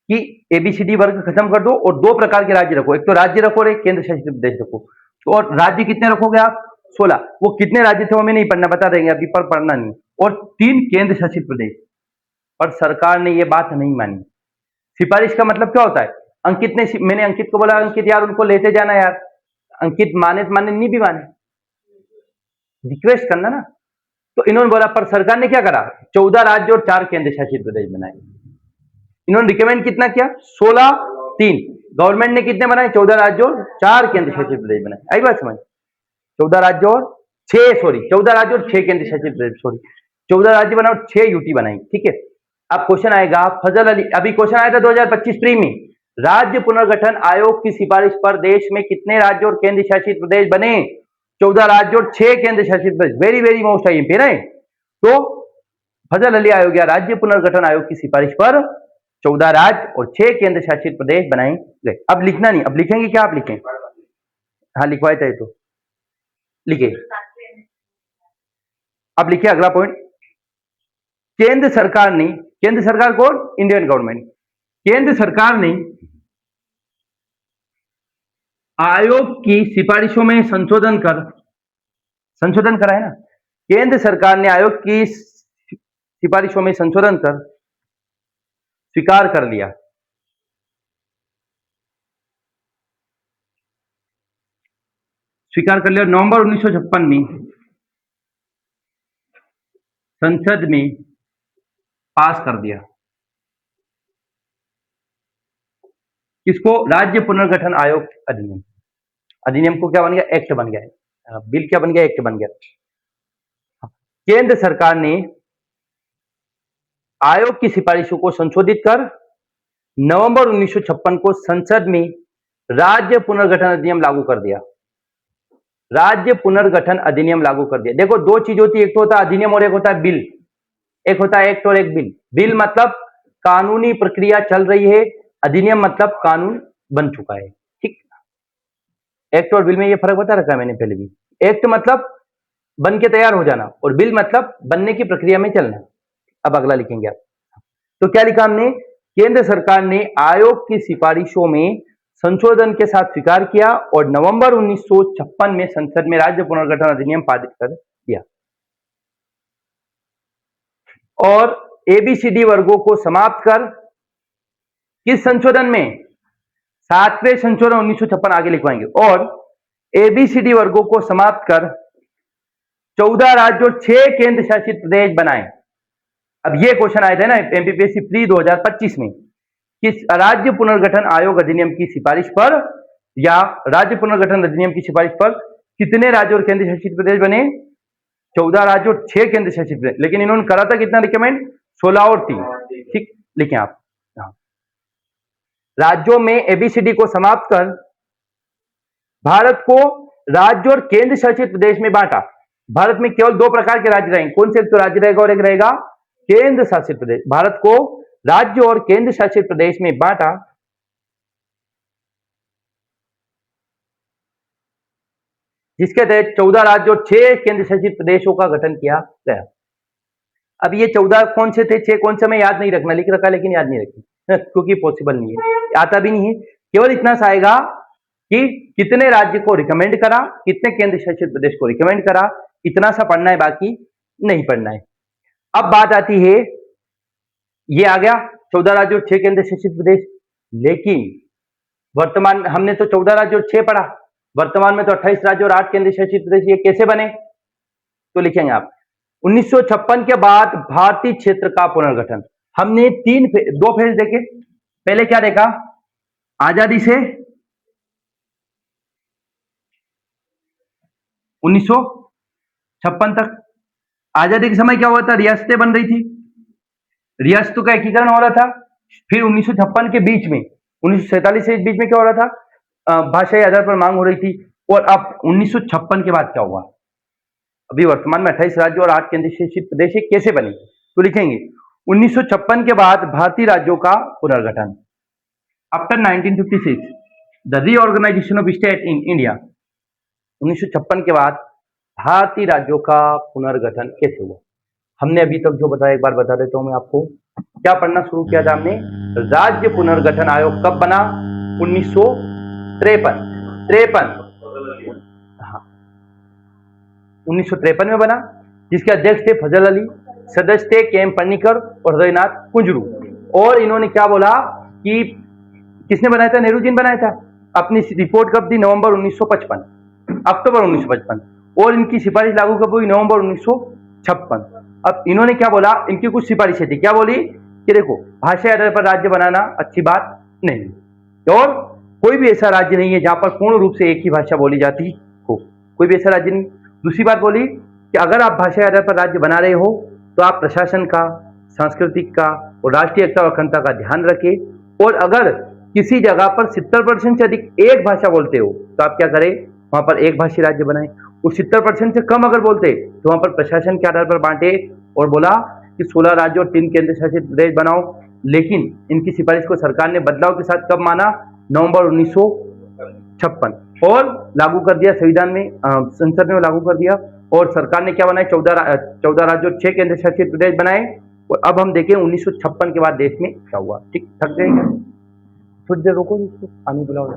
कि एबीसीडी वर्ग खत्म कर दो और 2 प्रकार के राज्य रखो, एक तो राज्य रखो और एक केंद्र शासित प्रदेश रखो। तो और राज्य कितने रखोगे आप, 16, वो कितने राज्य थे वो मैं नहीं पढ़ना, बता देंगे अभी, पर पढ़ना नहीं, और 3 केंद्र शासित प्रदेश। और सरकार ने ये बात नहीं मानी। सिफारिश का मतलब क्या होता है, अंकित ने, मैंने अंकित को बोला, अंकित यार उनको लेते जाना यार, अंकित माने तो माने, नहीं भी माने, रिक्वेस्ट करना ना। तो इन्होंने बोला, पर सरकार ने क्या करा, 14 राज्य और 4 केंद्र शासित प्रदेश बनाए। इन्होंने रिकमेंड कितना किया, 16, 3, गवर्नमेंट ने कितने बनाए, 14 राज्य और 4 केंद्र शासित प्रदेश बनाए। आई बात समझ, 14 राज्य और 6, सॉरी 14 राज्य और 6 केंद्र शासित प्रदेश, सॉरी 14 राज्य बनाए और 6 यूटी बनाई, ठीक है। अब क्वेश्चन आएगा, फजल अली, अभी क्वेश्चन आया था 2025 प्री में, राज्य पुनर्गठन आयोग की सिफारिश पर देश में कितने राज्य और केंद्र शासित प्रदेश बने, 14 राज्य और 6 केंद्र शासित प्रदेश, वेरी वेरी मोस्ट आईएमपी है। तो फजल अली आयोग या राज्य पुनर्गठन आयोग की सिफारिश पर 14 राज्य और 6 केंद्र शासित प्रदेश बनाए गए। अब लिखना नहीं, अब लिखेंगे क्या, आप लिखें, हाँ लिखवाए थे तो लिखे। अब लिखिए अगला पॉइंट, केंद्र सरकार ने, केंद्र सरकार कौन, इंडियन गवर्नमेंट, केंद्र सरकार ने आयोग की सिफारिशों में संशोधन कर, संशोधन करा है ना, केंद्र सरकार ने आयोग की सिफारिशों में संशोधन कर स्वीकार कर लिया, स्वीकार कर लिया, नवंबर 1956 में संसद में पास कर दिया। किसको, राज्य पुनर्गठन आयोग अधिनियम, अधिनियम को क्या बन गया, एक्ट बन गया, बिल क्या बन गया, एक्ट बन गया। केंद्र सरकार ने आयोग की सिफारिशों को संशोधित कर नवंबर 1956 को संसद में राज्य पुनर्गठन अधिनियम लागू कर दिया, राज्य पुनर्गठन अधिनियम लागू कर दिया। देखो 2 चीज होती है, एक तो होता है अधिनियम और एक होता है बिल, एक होता है एक्ट और एक बिल। बिल मतलब कानूनी प्रक्रिया चल रही है, अधिनियम मतलब कानून बन चुका है, ठीक। एक्ट और बिल में ये फर्क बता रखा है मैंने पहले भी, एक्ट मतलब बन के तैयार हो जाना और बिल मतलब बनने की प्रक्रिया में चलना। अब अगला लिखेंगे आप, तो क्या लिखा हमने, केंद्र सरकार ने आयोग की सिफारिशों में संशोधन के साथ स्वीकार किया और नवंबर 1956 में संसद में राज्य पुनर्गठन अधिनियम पारित कर दिया। और एबीसीडी वर्गों को समाप्त कर, किस संशोधन में, 7वें संशोधन 1956 आगे लिखवाएंगे, और एबीसीडी वर्गों को समाप्त कर 14 राज्य और 6 केंद्र शासित प्रदेश बनाए। अब ये क्वेश्चन आए थे ना एमपीपीएससी प्री 2025 में, किस राज्य पुनर्गठन आयोग अधिनियम की सिफारिश पर या राज्य पुनर्गठन अधिनियम की सिफारिश पर कितने राज्य और केंद्र शासित प्रदेश बने, 14 राज्य और 6 केंद्र शासित प्रदेश। लेकिन इन्होंने करा था कितना रिकमेंड, 16 और 3, ठीक। लिखें आप, राज्यों में एबीसीडी को समाप्त कर भारत को राज्य और केंद्र शासित प्रदेश में बांटा। भारत में केवल दो प्रकार के राज्य रहेंगे। कौन से? एक तो राज्य रहेगा और एक रहेगा केंद्र शासित प्रदेश। भारत को राज्य और केंद्र शासित प्रदेश में बांटा, जिसके तहत 14 राज्य और 6 केंद्र शासित प्रदेशों का गठन किया गया। अब ये 14 कौन से थे, 6 कौन से, मैं याद नहीं रखना, लिख रखा लेकिन याद नहीं रखी क्योंकि पॉसिबल नहीं है, आता भी नहीं है। केवल इतना सा आएगा कि कितने राज्य को रिकमेंड करा, कितने केंद्र शासित प्रदेश को रिकमेंड करा, इतना सा पढ़ना है, बाकी नहीं पढ़ना है। अब बात आती है, ये आ गया 14 राज्य और 6 केंद्र शासित प्रदेश, लेकिन वर्तमान हमने तो 14 राज्य और 6 पढ़ा, वर्तमान में तो 28 राज्य और 8 केंद्र शासित प्रदेश। ये कैसे बने? तो लिखेंगे आप 1956 के बाद भारतीय क्षेत्र का पुनर्गठन। हमने दो फेज देखे। पहले क्या देखा? आजादी से 1956 तक। आजादी के समय क्या हुआ था? रियासतें बन रही थी, रियासतों का एकीकरण हो रहा था। फिर 1956 के बीच में 1947 से इस बीच में क्या हो रहा था? भाषाई आधार पर मांग हो रही थी। और अब 1956 के बाद क्या हुआ? अभी वर्तमान में 28 राज्य और 8 केंद्र शासित प्रदेश कैसे बने? तो लिखेंगे 1956 के बाद भारतीय राज्यों का पुनर्गठन। After 1956 the reorganisation of state in India. 1956 के बाद भारतीय राज्यों का पुनर्गठन कैसे हुआ? हमने अभी तक जो बताया एक बार बता देता हूं मैं आपको। क्या पढ़ना शुरू किया था हमने? राज्य पुनर्गठन आयोग कब बना? 1953 1953 में बना, जिसके अध्यक्ष थे फजल अली, सदस्य थे के एम पन्नीकर और हृदयनाथ कुंजरू। और इन्होंने क्या बोला कि किसने बनाया था? नेहरू जी ने बनाया था। अपनी रिपोर्ट कब दी? नवंबर 1955, अक्टूबर 1955। और इनकी सिफारिश लागू कब हुई? नवंबर 1956। अब इन्होंने क्या बोला? इनकी कुछ सिफारिशें थी। क्या बोली कि देखो, भाषा आधार पर राज्य बनाना अच्छी बात नहीं, और कोई भी ऐसा राज्य नहीं है जहां पर पूर्ण रूप से एक ही भाषा बोली जाती हो, कोई भी ऐसा राज्य नहीं। दूसरी बात बोली कि अगर आप भाषा आधार पर राज्य बना रहे हो तो आप प्रशासन का, सांस्कृतिक का और राष्ट्रीय एकता और अखंडता का ध्यान रखें। और अगर किसी जगह पर 70% से अधिक एक भाषा बोलते हो तो आप क्या करें? वहां पर एक भाषी राज्य बनाए। और 70% से कम अगर बोलते तो वहां पर प्रशासन के आधार पर बांटे, और बोला कि 16 राज्य और 3 केंद्र शासित प्रदेश बनाओ। लेकिन इनकी सिफारिश को सरकार ने बदलाव के साथ कब माना? नवंबर 1956, और लागू कर दिया संविधान में, संसद में लागू कर दिया। और सरकार ने क्या बनाया? 14 राज्य और 6 केंद्र शासित प्रदेश बनाए। और अब हम देखें 1956 के बाद देश में क्या हुआ। ठीक, थक गए क्या? थोड़ी देर रुको, इसको पानी पिलाओ,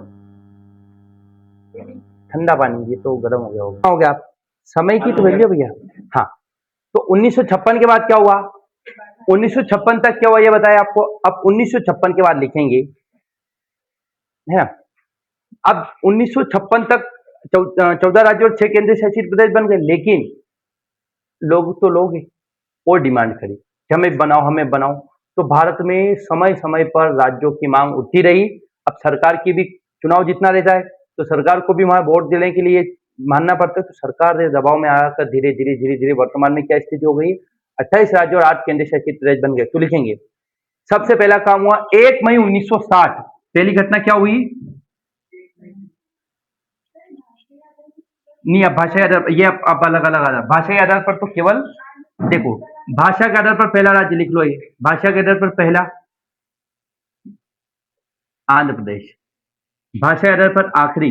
ठंडा पानी, ये तो गर्म हो गया होगा। हो गया, आप समय की तो वैल्यू भैया। हाँ, तो 1956 के बाद क्या हुआ? 1956 तक क्या हुआ ये बताया आपको। अब 1956 के बाद लिखेंगे, है ना। अब 1956 तक 14 राज्य और 6 केंद्र शासित प्रदेश बन गए, लेकिन लोग तो लोग हैं, और डिमांड करी कि हमें बनाओ, हमें बनाओ। तो भारत में समय समय पर राज्यों की मांग उठती रही। अब सरकार की भी चुनाव जितना रहता है तो सरकार को भी वहां वोट देने के लिए मानना पड़ता है, तो सरकार ने दबाव में आकर धीरे धीरे धीरे धीरे वर्तमान में क्या स्थिति हो गई? 28 राज्य और 8 केंद्र शासित प्रदेश बन गए। तो लिखेंगे सबसे पहला काम हुआ 1 मई 1960। पहली घटना क्या हुई? नहीं, अब भाषा आधार पर, ये अब अलग अलग आधार, भाषा आधार पर तो केवल देखो, भाषा के आधार पर पहला राज्य लिख लो, ये भाषा के आधार पर पहला आंध्र प्रदेश, भाषा आधार पर आखिरी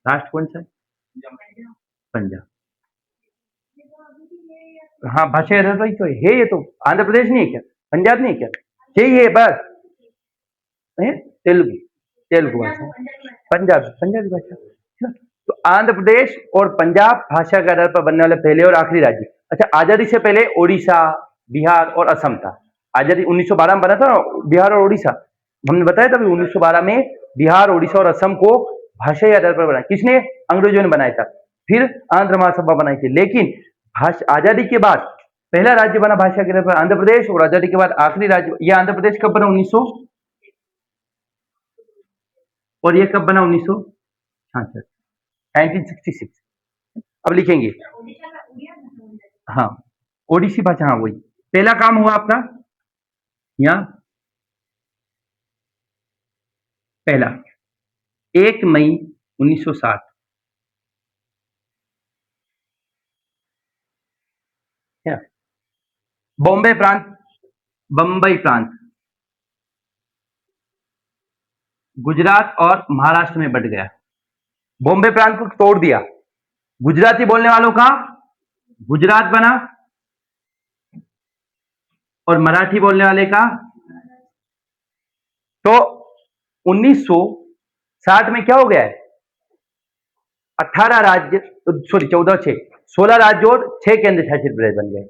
राष्ट्र कौन सा है? पंजाब। हाँ, भाषा आधार पर ही तो है, ये तो आंध्र प्रदेश नहीं है क्या? पंजाब नहीं है क्या? यही है बस। तेलुगु, तेलुगु भाषा, पंजाबी, पंजाबी भाषा। तो आंध्र प्रदेश और पंजाब भाषा के आधार पर बनने वाले पहले और आखिरी राज्य। अच्छा, आजादी से पहले ओडिशा, बिहार और असम था। आजादी 1912 में बना था बिहार और ओडिशा, हमने बताया था 1912 में बिहार, ओडिशा और असम को भाषाई आधार पर बनाया। किसने? अंग्रेजों ने बनाया था। फिर आंध्र महासभा बनाई थी। लेकिन आजादी के बाद पहला राज्य बना भाषा के आधार पर आंध्र प्रदेश, और आजादी के बाद आखिरी राज्य, यह आंध्र प्रदेश कब बना? 1900, और ये कब बना? 1966, 1966। अब लिखेंगे, हाँ, ओडिसी भाषा, हाँ वही पहला काम हुआ आपका यहाँ। पहला 1 मई 1960 है ना। बॉम्बे प्रांत, बम्बई प्रांत गुजरात और महाराष्ट्र में बट गया। बॉम्बे प्रांत को तोड़ दिया, गुजराती बोलने वालों का गुजरात बना और मराठी बोलने वाले का। तो 1960 में क्या हो गया है, 18 राज्य, सॉरी 14, 6, 16 राज्य और 6 केंद्र शासित प्रदेश बन गए।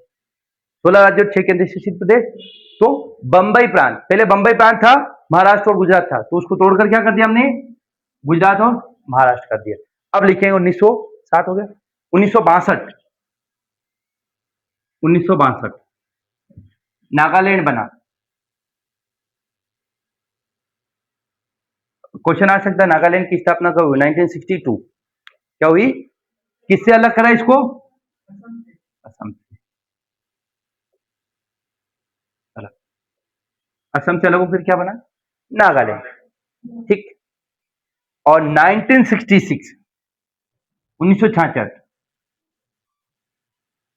16 राज्य और 6 केंद्र शासित प्रदेश। तो बंबई प्रांत, पहले बंबई प्रांत था, महाराष्ट्र और गुजरात था, तो उसको तोड़कर क्या कर दिया हमने, गुजरात और महाराष्ट्र कर दिया। अब लिखेंगे 1960 हो गया। 1962, 1962 नागालैंड बना। क्वेश्चन आ सकता है नागालैंड की स्थापना कब हुई, 1962। क्या हुई, किससे अलग करा इसको, असम से अलग। असम से अलग हो फिर क्या बना, नागालैंड, ठीक। और 1966, 1966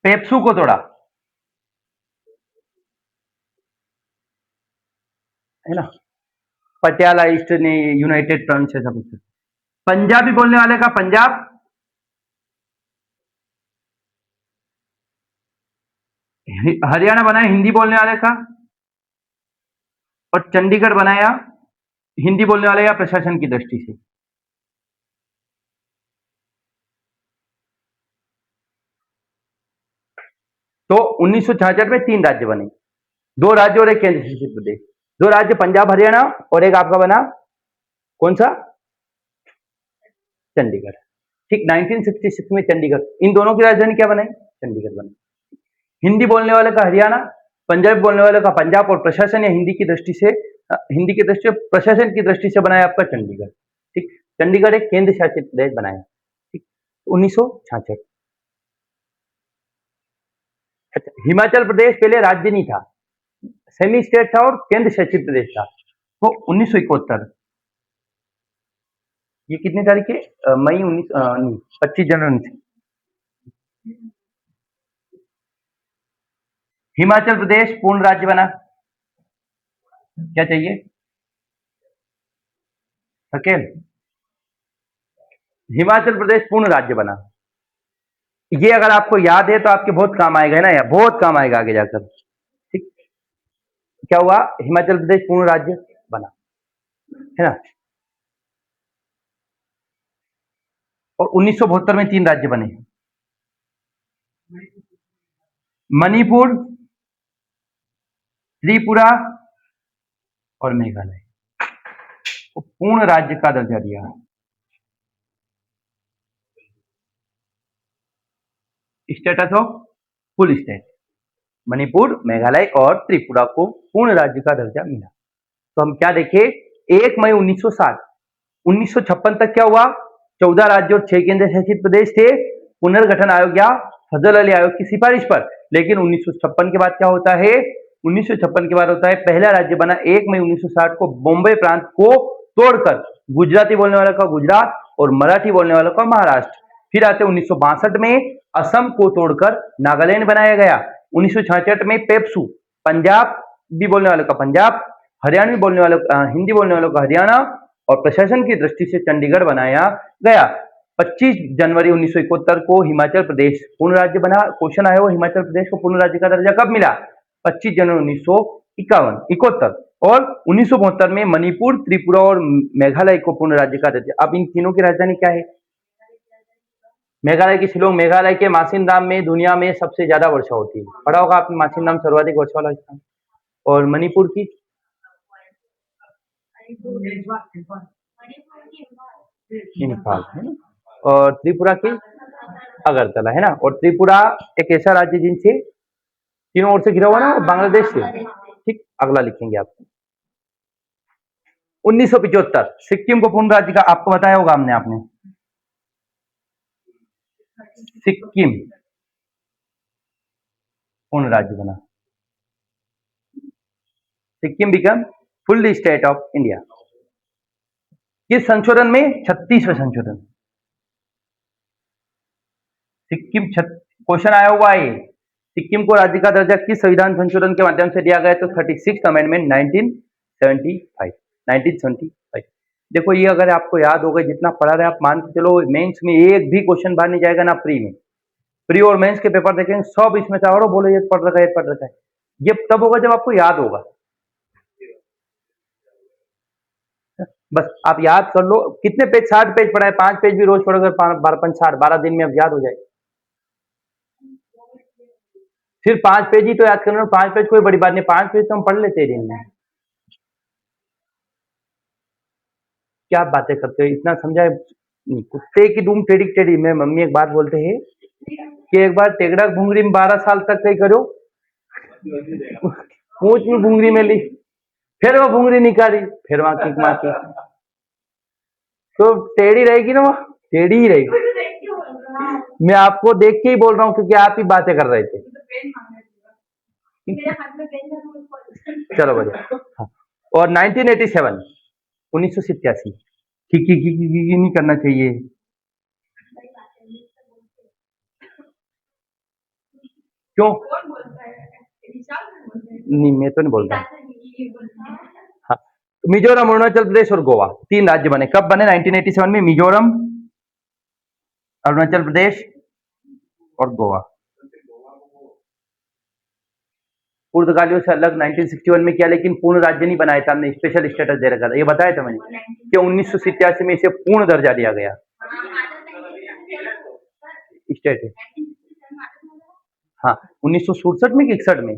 पेप्सू को तोड़ा, है ना, पटियाला ईस्टर्न यूनाइटेड प्रोविंस ऐसा कुछ। पंजाबी बोलने वाले का पंजाब, हरियाणा बनाया हिंदी बोलने वाले का, और चंडीगढ़ बनाया हिंदी बोलने वाले या प्रशासन की दृष्टि से। तो 1966 में 3 राज्य बने, 2 राज्य और 1 केंद्र शासित प्रदेश। 2 राज्य पंजाब हरियाणा और एक आपका बना कौन सा, चंडीगढ़, ठीक। 1966 में चंडीगढ़, इन दोनों की राजधानी क्या बनाई, चंडीगढ़ बनाई। हिंदी बोलने वाले का हरियाणा, पंजाबी बोलने वाले का पंजाब, और प्रशासन या हिंदी की दृष्टि से, हिंदी की दृष्टि से, प्रशासन की दृष्टि से बनाया आपका चंडीगढ़, ठीक। चंडीगढ़ एक केंद्र शासित प्रदेश बनाया, ठीक। 1966। अच्छा, हिमाचल प्रदेश पहले राज्य नहीं था, सेमी स्टेट था और केंद्र शासित प्रदेश था। तो 1971, ये कितनी तारीख है, मई 25 जनवरी से हिमाचल प्रदेश पूर्ण राज्य बना। क्या चाहिए, सकेल, हिमाचल प्रदेश पूर्ण राज्य बना। ये अगर आपको याद है तो आपके बहुत काम आएगा, है ना, या बहुत काम आएगा आगे जाकर, ठीक। क्या हुआ, हिमाचल प्रदेश पूर्ण राज्य बना, है ना। और 1972 में 3 राज्य बने, मणिपुर, त्रिपुरा और मेघालय को पूर्ण राज्य का दर्जा दिया। Status of full state, Manipur, Meghalaya और त्रिपुरा को पूर्ण राज्य का दर्जा मिला। तो हम क्या देखे, 1 मई 1960, 1956 तक क्या हुआ, 14 राज्य और 6 केंद्र शासित प्रदेश थे। पुनर्गठन आयोग या फजल अली आयोग की सिफारिश पर। लेकिन 1956 के बाद क्या होता है, 1956 के बाद होता है पहला राज्य बना 1 मई 1960 को बॉम्बे प्रांत को तोड़कर गुजराती बोलने वालों का गुजरात और मराठी बोलने वालों का महाराष्ट्र। फिर आते 1962 में असम को तोड़कर नागालैंड बनाया गया। 1966 में पेप्सू, पंजाब भी बोलने वालों का पंजाब, हरियाणवी बोलने वालों, हिंदी बोलने वालों का हरियाणा, और प्रशासन की दृष्टि से चंडीगढ़ बनाया गया। 25 जनवरी 1971 को हिमाचल प्रदेश पूर्ण राज्य बना। क्वेश्चन आया वो हिमाचल प्रदेश को पूर्ण राज्य का दर्जा कब मिला, 25 जनवरी 1971। और 1972 में मणिपुर, त्रिपुरा और मेघालय को पूर्ण राज्य का दर्जा। अब इन तीनों की राजधानी क्या है, मेघालय की शिलोंग। मेघालय के मासिनराम में दुनिया में सबसे ज्यादा वर्षा होती है, पढ़ा होगा आपने, मासिनराम सर्वाधिक वर्षा वाला स्थान। और मणिपुर की, इम्फाल, है ना। और त्रिपुरा की अगरतला, है ना। और त्रिपुरा एक ऐसा राज्य जिनसे तीनों ओर से घिरा हुआ ना, बांग्लादेश से, ठीक। अगला लिखेंगे आप। 1975 सिक्किम को पूर्ण राज्य का, आपको बताया होगा हमने, आपने सिक्किम पूर्ण राज्य बना, Sikkim become full state of India. किस संशोधन में, 36वें संशोधन। सिक्किम क्वेश्चन आया हुआ है, सिक्किम को राज्य का दर्जा किस संविधान संशोधन के माध्यम से दिया गया? तो 36th अमेंडमेंट 1975। 1975। देखो ये अगर आपको याद होगा, जितना पढ़ा रहे आप मान के चलो मेंस में एक भी क्वेश्चन बाहर नहीं जाएगा ना प्री में। प्री और मेंस के पेपर देखेंगे सब इसमें से और बोलो ये पढ़ रखा है, ये पढ़ रखा है। ये तब होगा जब आपको याद होगा। बस आप याद कर लो कितने पेज, 60 पेज पढ़ा है, 5 पेज भी रोज पढ़ोगे, 12 12 दिन में अब याद हो जाए। फिर 5 पेज ही तो याद करना, 5 पेज कोई बड़ी बात नहीं, 5 पेज तो हम पढ़ लेते हैं दिन में। क्या बातें करते हो, इतना समझाए नहीं। कुत्ते की दुम टेढ़ी टेढ़ी में मम्मी एक बात बोलते हैं कि एक बार टेगड़ा घुंगरी में 12 साल तक कहीं करो, पूछ में घुंगरी में ली, फिर वो घुंगरी निकाली, फिर वहां किक मारती, तो टेढ़ी रहेगी ना, वो टेढ़ी ही रहेगी। मैं आपको देख के ही बोल रहा हूँ क्योंकि आप ही बातें कर रहे थे। चलो बढ़िया। हाँ। और 1987 1987 की नहीं करना चाहिए। क्यों नहीं, मैं तो नहीं बोलता। हाँ, मिजोरम, अरुणाचल प्रदेश और गोवा 3 राज्य बने। कब बने? 1987 में मिजोरम, अरुणाचल प्रदेश और गोवा। पुर्तगालियों से अलग 1961 में किया, लेकिन पूर्ण राज्य नहीं बनाया था हमने, स्पेशल स्टेटस दे रखा था। ये बताया था मैंने कि 1987 में इसे पूर्ण दर्जा दिया गया। स्टेट है। हाँ, 1967 में कि 61 में?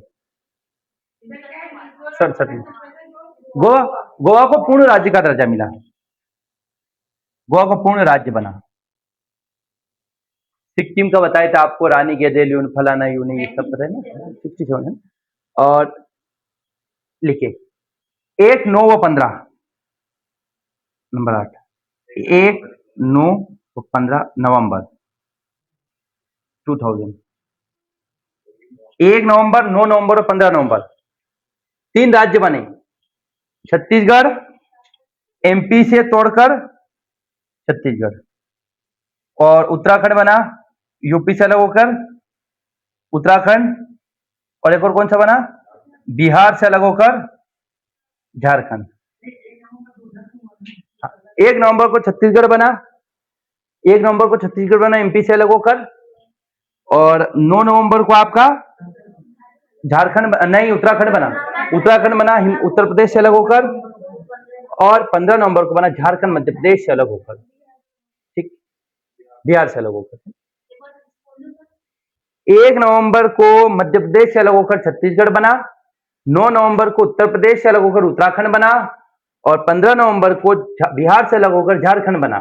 67 में। गोवा, गोवा को पूर्ण राज्य का दर्जा मिला, गोवा को पूर्ण राज्य बना। सिक्किम का बताया था आपको, रानी गेदेलियन फलाना यूनी, ये सब पता है ना, 67 है। और लिखे 1 9 व 15 नंबर 8, 1 9 व 15 नवंबर 2000, 1 नवंबर, 9 नवंबर और 15 नवंबर 3 राज्य बने। छत्तीसगढ़, एमपी से तोड़कर छत्तीसगढ़, और उत्तराखंड बना यूपी से अलग होकर उत्तराखंड, और एक और कौन सा बना? बिहार से अलग होकर झारखंड। 1 नवंबर को छत्तीसगढ़ बना, 1 नवंबर को छत्तीसगढ़ बना एमपी से अलग होकर, और 9 नवंबर को आपका झारखंड नहीं उत्तराखंड बना, उत्तराखंड बना उत्तर प्रदेश से अलग होकर, और 15 नवंबर को बना झारखंड मध्य प्रदेश से अलग होकर, ठीक, बिहार से अलग होकर। 1 नवंबर को मध्य प्रदेश से अलग होकर छत्तीसगढ़ बना, 9 नवंबर को उत्तर प्रदेश से अलग होकर उत्तराखंड बना, और 15 नवंबर को बिहार से अलग होकर झारखंड बना।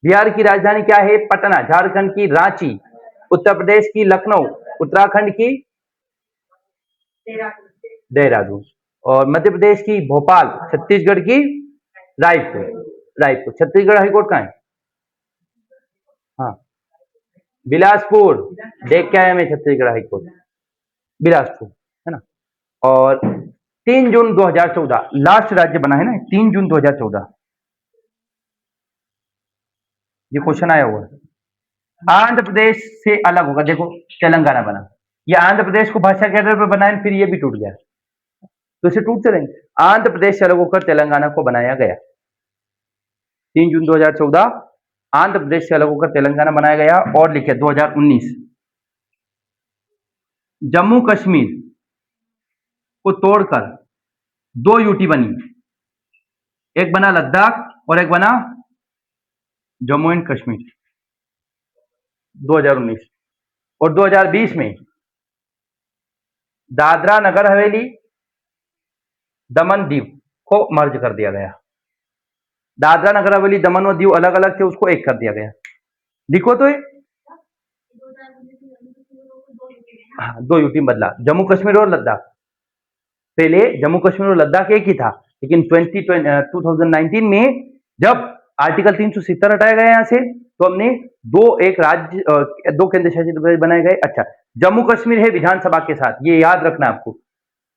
बिहार की राजधानी क्या है? पटना, झारखंड की रांची, उत्तर प्रदेश की लखनऊ, उत्तराखंड की देहरादून, और मध्य प्रदेश की भोपाल, छत्तीसगढ़ की रायपुर। रायपुर छत्तीसगढ़ हाईकोर्ट कहाँ है? हाँ, बिलासपुर। देख के आया मैं छत्तीसगढ़ हाईकोर्ट, बिलासपुर है ना। और 3 जून 2014 लास्ट राज्य बना है ना, 3 जून 2014 ये क्वेश्चन आया हुआ है। आंध्र प्रदेश से अलग होगा, देखो तेलंगाना बना, ये आंध्र प्रदेश को भाषा के आधार पर बनाया, फिर ये भी टूट गया, तो इसे टूटते रहेंगे। आंध्र प्रदेश से अलग होकर तेलंगाना को बनाया गया। 3 जून 2014 आंध्र प्रदेश से अलग होकर तेलंगाना बनाया गया। और लिखे 2019 जम्मू कश्मीर को तोड़कर 2 यूटी बनी, एक बना लद्दाख और एक बना जम्मू एंड कश्मीर, 2019। और 2020 में दादरा नगर हवेली दमन दीव को मर्ज कर दिया गया। दादरा नगर हवेली दमन और दीव अलग अलग थे, उसको एक कर दिया गया। लिखो तो हाँ, 2 यूटी बदला, जम्मू कश्मीर और लद्दाख। पहले जम्मू कश्मीर और लद्दाख एक ही था, लेकिन 2019 में जब आर्टिकल 370 हटाया गया यहाँ से, तो हमने 2 केंद्र शासित प्रदेश बनाए गए। अच्छा, जम्मू कश्मीर है विधानसभा के साथ, ये याद रखना आपको।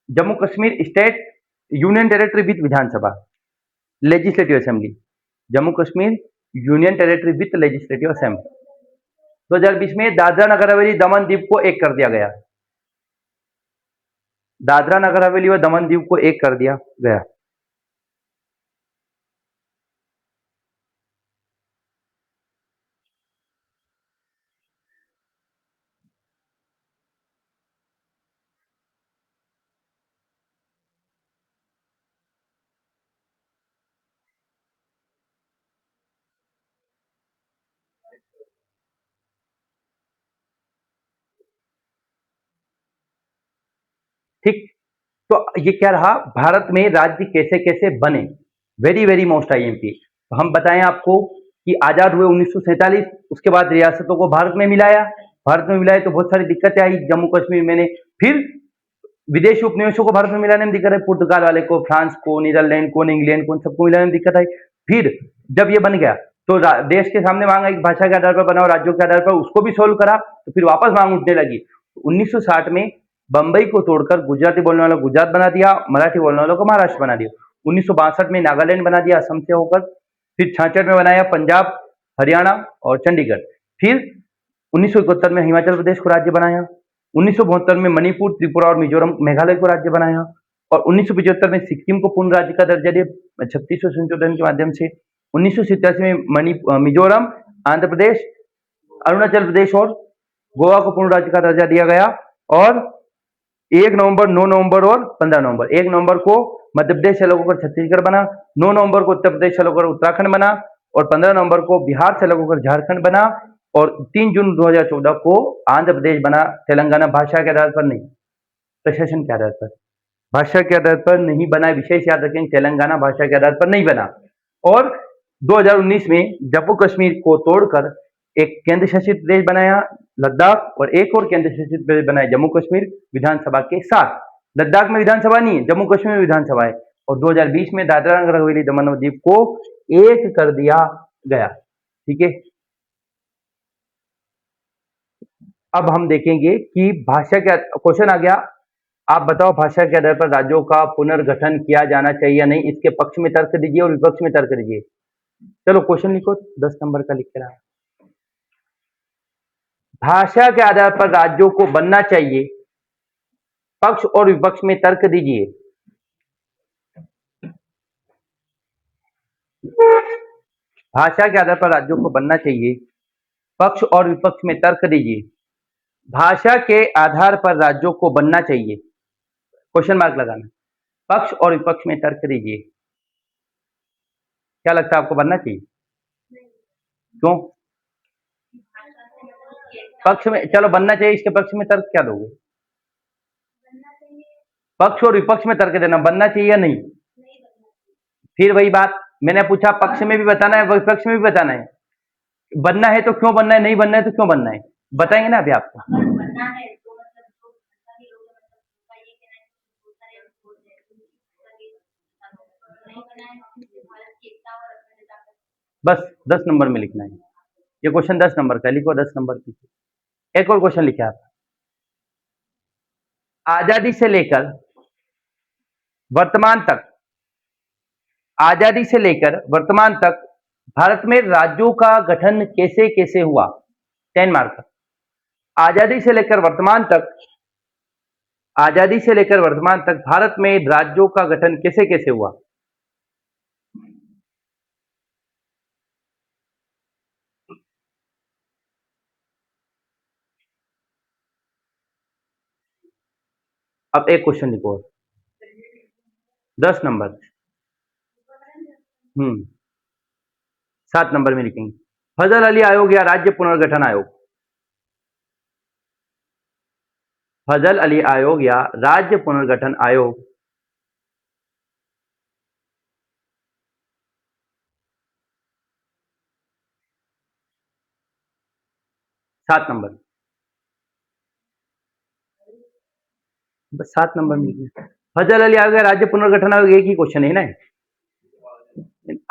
Jammu Kashmir state union territory with Vidhan Sabha, legislative assembly. Jammu Kashmir union territory with legislative assembly. 2020 में दादरा नगर हवेली दमन द्वीप को एक कर दिया गया। दादरा नगर हवेली और दमन द्वीप को एक कर दिया गया। ठीक, तो ये क्या रहा, भारत में राज्य कैसे कैसे बने, वेरी वेरी मोस्ट आईएमपी। तो हम बताएं आपको कि आजाद हुए 1947, उसके बाद रियासतों को भारत में मिलाया, भारत में मिलाया तो बहुत सारी दिक्कतें आई जम्मू कश्मीर में ने, फिर विदेशी उपनिवेशों को भारत में मिलाने में दिक्कत आई, पुर्तगाल वाले को, फ्रांस को, नीदरलैंड को, इंग्लैंड को, सबको मिलाने में दिक्कत आई। फिर जब ये बन गया तो देश के सामने मांग एक भाषा के आधार पर बनाओ, राज्यों के आधार पर, उसको भी सोल्व करा, तो फिर वापस मांग उठने लगी। 1960 में बंबई को तोड़कर गुजराती बोलने वालों को गुजरात बना दिया, मराठी बोलने वालों को महाराष्ट्र बना दिया। 1962 में नागालैंड बना दिया असम से होकर, फिर 66 में बनाया पंजाब, हरियाणा और चंडीगढ़, फिर 1971 में हिमाचल प्रदेश को राज्य बनाया, 1972 में मणिपुर, त्रिपुरा और मिजोरम, मेघालय को राज्य बनाया, और 1975 में सिक्किम को पूर्ण राज्य का दर्जा दिया 36वें संशोधन के माध्यम से। 1987 में मिजोरम, आंध्र प्रदेश, अरुणाचल प्रदेश और गोवा को पूर्ण राज्य का दर्जा दिया गया। और 1 नवंबर, 9 नवंबर और 15 नवंबर, 1 नवंबर को मध्य प्रदेश से अलग होकर छत्तीसगढ़ बना, 9 नवंबर को उत्तर प्रदेश से अलग होकर उत्तराखंड बना, और 15 नवंबर को बिहार से अलग होकर झारखंड बना, और 3 जून 2014 को आंध्र प्रदेश बना। तेलंगाना भाषा के आधार पर नहीं, प्रशासन के आधार पर, भाषा के आधार पर नहीं बना, विशेष याद रखें, तेलंगाना भाषा के आधार पर नहीं बना। और 2019 में जम्मू कश्मीर को तोड़कर एक केंद्र शासित प्रदेश बनाया लद्दाख, और एक और केंद्र शासित प्रदेश बनाया जम्मू कश्मीर विधानसभा के साथ। लद्दाख में विधानसभा नहीं है, जम्मू कश्मीर में विधानसभा है। और 2020 में दादरा नगर हवेली दमन और दीव को एक कर दिया गया। ठीक है, अब हम देखेंगे कि भाषा का क्वेश्चन आ गया, आप बताओ भाषा के आधार पर राज्यों का पुनर्गठन किया जाना चाहिए या नहीं, इसके पक्ष में तर्क दीजिए और विपक्ष में तर्क दीजिए। चलो क्वेश्चन लिखो, 10 नंबर का लिख के रहा। भाषा के आधार पर राज्यों को बनना चाहिए, पक्ष और विपक्ष में तर्क दीजिए। भाषा के आधार पर राज्यों को बनना चाहिए, पक्ष और विपक्ष में तर्क दीजिए। भाषा के आधार पर राज्यों को बनना चाहिए, क्वेश्चन मार्क लगाना, पक्ष और विपक्ष में तर्क दीजिए। क्या लगता है आपको बनना चाहिए? क्यों? पक्ष में, चलो बनना चाहिए, इसके पक्ष में तर्क क्या दोगे? पक्ष और विपक्ष में तर्क देना, बनना चाहिए या नहीं? फिर वही बात, मैंने पूछा पक्ष में भी बताना है, विपक्ष में भी बताना है। बनना है तो क्यों बनना है, नहीं बनना है तो क्यों बनना है, बताएंगे ना अभी आपको। बस 10 नंबर में लिखना है, ये क्वेश्चन 10 नंबर का, लिखो 10 नंबर की। एक और क्वेश्चन लिखा आप, आजादी से लेकर वर्तमान तक, आजादी से लेकर वर्तमान तक भारत में राज्यों का गठन कैसे कैसे हुआ? 10 मार्क। आजादी से लेकर वर्तमान तक, आजादी से लेकर वर्तमान तक भारत में राज्यों का गठन कैसे कैसे हुआ? अब एक क्वेश्चन लिखो, 10 नंबर। 7 नंबर में लिखेंगे, फजल अली आयोग या राज्य पुनर्गठन आयोग? फजल अली आयोग या राज्य पुनर्गठन आयोग? 7 नंबर, बस 7 नंबर में लिखिए, फजल अली आयोग या राज्य पुनर्गठन आयोग, एक ही क्वेश्चन है ना।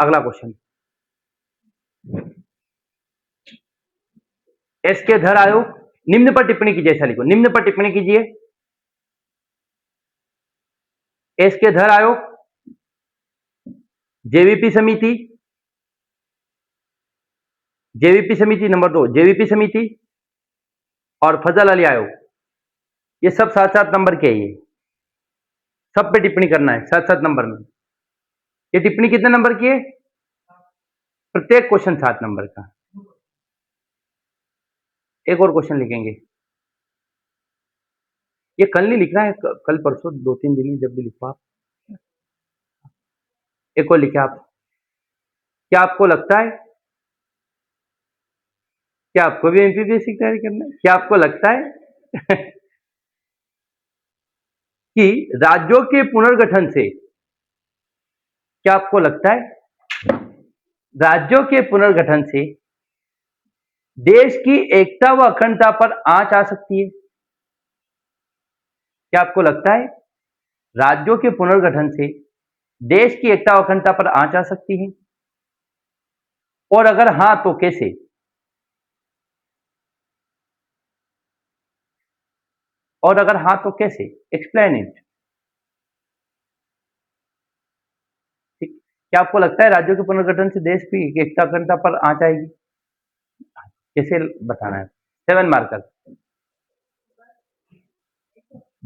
अगला क्वेश्चन, एस के धर आयोग, निम्न पर टिप्पणी कीजिए, ऐसा लिखो, निम्न पर टिप्पणी कीजिए। एस के धर आयोग, जेवीपी समिति, जेवीपी समिति, नंबर 2 जेवीपी समिति, और फजल अली आयोग, ये सब 7-7 नंबर के है। ये सब पे टिप्पणी करना है 7-7 नंबर में। ये टिप्पणी कितने नंबर की है? प्रत्येक क्वेश्चन 7 नंबर का। एक और क्वेश्चन लिखेंगे, ये कल नहीं लिखना है, कल परसों 2-3 दिन में जब भी लिखो आप। एक और लिखे आप। क्या आपको लगता है, क्या आपको भी एमपीपीएससी की तैयारी करना है? क्या आपको लगता है कि राज्यों के पुनर्गठन से, क्या आपको लगता है राज्यों के पुनर्गठन से देश की एकता व अखंडता पर आंच आ सकती है? क्या आपको लगता है राज्यों के पुनर्गठन से देश की एकता व अखंडता पर आंच आ सकती है? और अगर हां तो कैसे? और अगर हां तो कैसे? Explain it. ठीक, क्या आपको लगता है राज्यों के पुनर्गठन से देश की एकता अखंडता पर आंच आएगी? कैसे बताना है? 7 मार्कर।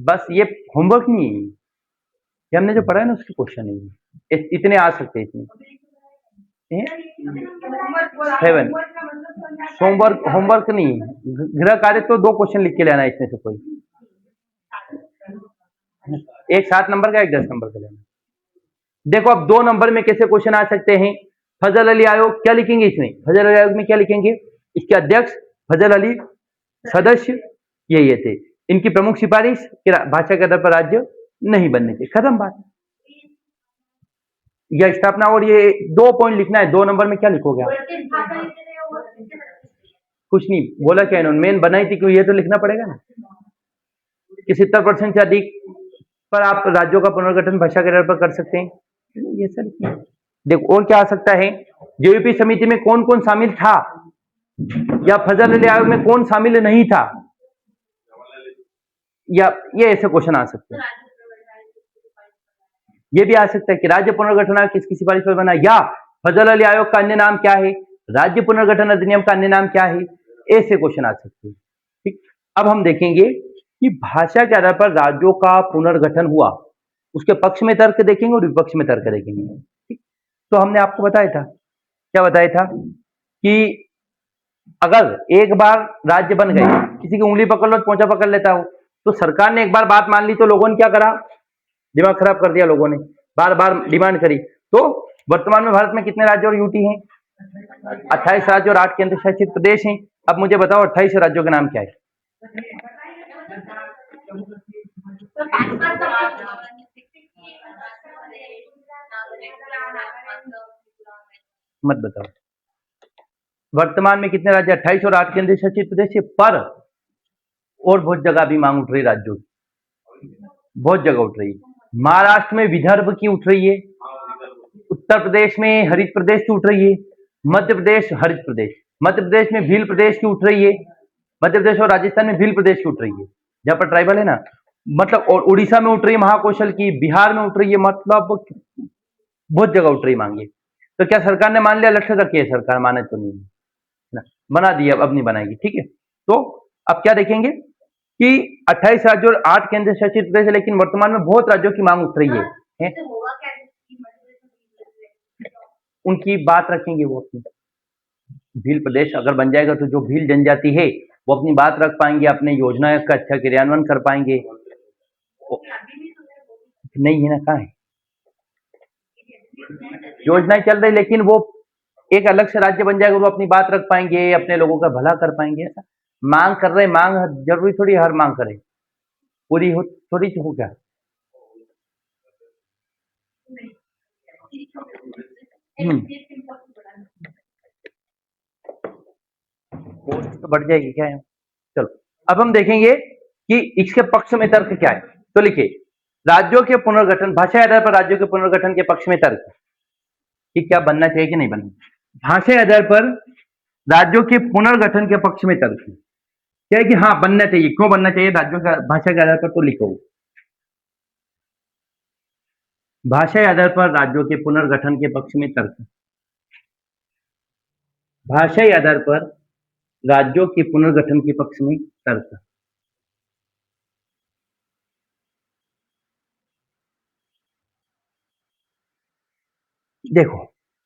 बस ये होमवर्क नहीं है, ये हमने जो पढ़ा है ना उसके क्वेश्चन है। इतने आ सकते हैं, इतने 7। होमवर्क, होमवर्क नहीं, गृह कार्य तो 2 क्वेश्चन लिख के लेना है इसमें से कोई एक 7 नंबर का, एक 10 नंबर का लेना। देखो अब 2 नंबर में कैसे क्वेश्चन आ सकते हैं। फजल अली आयोग, क्या लिखेंगे इसमें? फजल अली आयोग में क्या लिखेंगे? इसके अध्यक्ष फजल अली, सदस्य ये थे। इनकी प्रमुख सिफारिश कि भाषा के आधार पर राज्य नहीं बनने चाहिए, खत्म बात। या स्थापना, और ये 2 पॉइंट लिखना है। 2 नंबर में क्या लिखोगे आप? कुछ नहीं बोला, क्या इन्होंने मेन बनाई थी क्यों, ये तो लिखना पड़ेगा ना कि 70% से अधिक पर आप राज्यों का पुनर्गठन भाषा के आधार पर कर सकते हैं। ये सर देखो, और क्या आ सकता है? जेवीपी समिति में कौन कौन शामिल था, या फजल अली आयोग में कौन शामिल नहीं था, या ये ऐसे क्वेश्चन आ सकते हैं। ये भी आ सकता है कि राज्य पुनर्गठन आयोग किसकी सिफारिश पर बना, या फजल अली आयोग का अन्य नाम क्या है, राज्य पुनर्गठन अधिनियम का अन्य नाम क्या है। ऐसे क्वेश्चन आ सकते हैं। ठीक, अब हम देखेंगे कि भाषा के आधार पर राज्यों का पुनर्गठन हुआ, उसके पक्ष में तर्क देखेंगे और विपक्ष में तर्क देखेंगे। ठीक, तो हमने आपको बताया था, क्या बताया था कि अगर एक बार राज्य बन गए, किसी की उंगली पकड़ लो तो पोंछा पकड़ लेता हो, तो सरकार ने एक बार बात मान ली तो लोगों ने क्या करा, दिमाग खराब कर दिया लोगों ने, बार बार डिमांड करी। तो वर्तमान में भारत में कितने राज्य और यूटी हैं? 28 राज्य और 8 केंद्र शासित प्रदेश हैं। अब मुझे बताओ 28 राज्यों के नाम क्या है? मत बताओ। वर्तमान में कितने राज्य? 28 और 8 केंद्र शासित प्रदेश है। पर और बहुत जगह भी मांग उठ रही राज्यों की, बहुत जगह उठ रही है। महाराष्ट्र में विदर्भ की उठ रही है, उत्तर प्रदेश में हरित प्रदेश की उठ रही है, मध्य प्रदेश हरित प्रदेश, मध्य प्रदेश में भील प्रदेश की उठ रही है, मध्य प्रदेश और राजस्थान में भील प्रदेश की उठ रही है, जहां पर ट्राइबल है ना, मतलब। और उड़ीसा में उठ रही है महाकौशल की, बिहार में उठ रही है, मतलब बहुत जगह उठ रही मांगे। तो क्या सरकार ने मान लिया? लक्ष्य तक है, सरकार माने तो नहीं ना, बना दिया, अब नहीं बनाएगी। ठीक है, तो अब क्या देखेंगे कि 28 राज्यों और 8 केंद्र शासित प्रदेश है, लेकिन वर्तमान में बहुत राज्यों की मांग उठ रही है? उनकी बात रखेंगे वो अपनी। भील प्रदेश अगर बन जाएगा तो जो भील जनजाति है वो अपनी बात रख पाएंगे, अपने योजना का अच्छा क्रियान्वयन कर पाएंगे। नहीं है ना, कहाँ है? योजनाएं चल रही, लेकिन वो एक अलग से राज्य बन जाएगा, वो अपनी बात रख पाएंगे, अपने लोगों का भला कर पाएंगे। ऐसा मांग कर रहे, मांग जरूरी थोड़ी हर मांग करे पूरी हो, थोड़ी सी हो क्या? पोस्ट तो बढ़ जाएगी क्या है? चलो, अब हम देखेंगे कि इसके पक्ष में तर्क क्या है। तो लिखिए, राज्यों के पुनर्गठन, भाषा आधार पर राज्यों के पुनर्गठन के पक्ष में तर्क कि क्या बनना चाहिए कि नहीं बनना। भाषा आधार पर राज्यों के पुनर्गठन के पक्ष में तर्क क्या है कि हाँ बनना चाहिए। क्यों बनना चाहिए राज्यों का भाषा के आधार पर? तो लिखो, भाषा आधार पर राज्यों के पुनर्गठन के पक्ष में तर्क। भाषाई आधार पर राज्यों के पुनर्गठन के पक्ष में तर्क। देखो,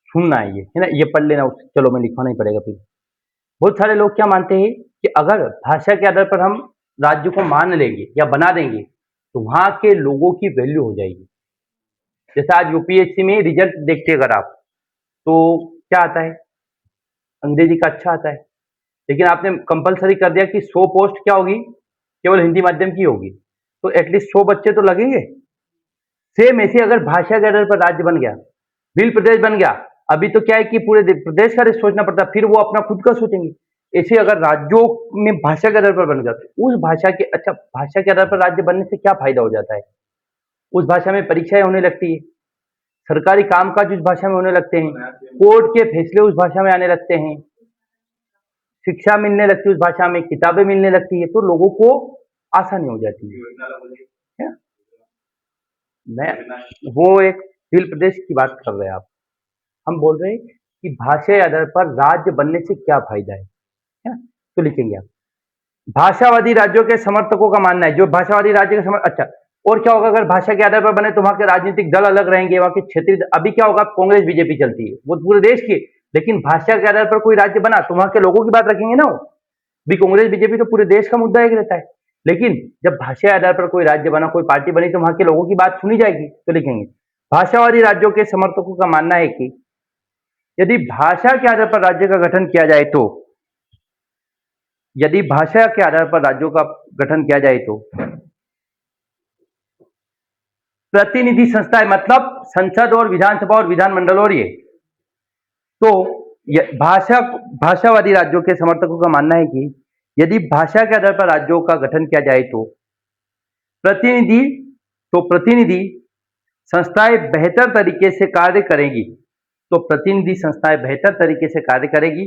सुनना है ना, ये पढ़ लेना, चलो मैं लिखवा नहीं पड़ेगा फिर। बहुत सारे लोग क्या मानते हैं कि अगर भाषा के आधार पर हम राज्य को मान लेंगे या बना देंगे तो वहां के लोगों की वैल्यू हो जाएगी। जैसे आज यूपीएससी में रिजल्ट देखते अगर आप, तो क्या आता है, अंग्रेजी का अच्छा आता है, लेकिन आपने कंपलसरी कर दिया कि 100 पोस्ट क्या होगी, केवल हिंदी माध्यम की होगी, तो एटलीस्ट 100 बच्चे तो लगेंगे। सेम ऐसे अगर भाषा के आधार पर राज्य बन गया, भील प्रदेश बन गया, अभी तो क्या है कि पूरे प्रदेश का सोचना पड़ता, फिर वो अपना खुद का सोचेंगे। ऐसे अगर राज्यों में भाषा के आधार पर बन गया, तो उस भाषा के, अच्छा भाषा के आधार पर राज्य बनने से क्या फायदा हो जाता है, उस भाषा में परीक्षाएं होने लगती है, सरकारी कामकाज उस भाषा में होने लगते हैं, कोर्ट के फैसले उस भाषा में आने लगते हैं, शिक्षा मिलने लगती है उस भाषा में, किताबें मिलने लगती है, तो लोगों को आसानी हो जाती है। मैं वो एक भील प्रदेश की बात कर रहे हैं आप, हम बोल रहे हैं कि भाषा के आधार पर राज्य बनने से क्या फायदा है? तो लिखेंगे आप, भाषावादी राज्यों के समर्थकों का मानना है, जो भाषावादी राज्य के समर्थक, अच्छा और क्या होगा अगर भाषा के आधार पर बने, तो वहां के राजनीतिक दल अलग रहेंगे, वहां के क्षेत्रीय, अभी क्या होगा, कांग्रेस बीजेपी चलती है वो पूरे देश की, लेकिन भाषा के आधार पर कोई राज्य बना तो वहां के लोगों की बात रखेंगे ना वो भी, कांग्रेस बीजेपी तो पूरे देश का मुद्दा एक रहता है, लेकिन जब भाषा के आधार पर कोई राज्य बना, कोई पार्टी बनी, तो वहां के लोगों की बात सुनी जाएगी। तो लिखेंगे, भाषावादी राज्यों के समर्थकों का मानना है कि यदि भाषा के आधार पर राज्य का गठन किया जाए तो, यदि भाषा के आधार पर राज्यों का गठन किया जाए तो प्रतिनिधि संस्थाएं, मतलब संसद और विधानसभा और विधानमंडल, और ये तो भाषा, भाषावादी राज्यों के समर्थकों का मानना है कि यदि भाषा के आधार पर राज्यों का गठन किया जाए तो प्रतिनिधि, तो प्रतिनिधि संस्थाएं बेहतर तरीके से कार्य करेगी, तो प्रतिनिधि संस्थाएं बेहतर तरीके से कार्य करेगी,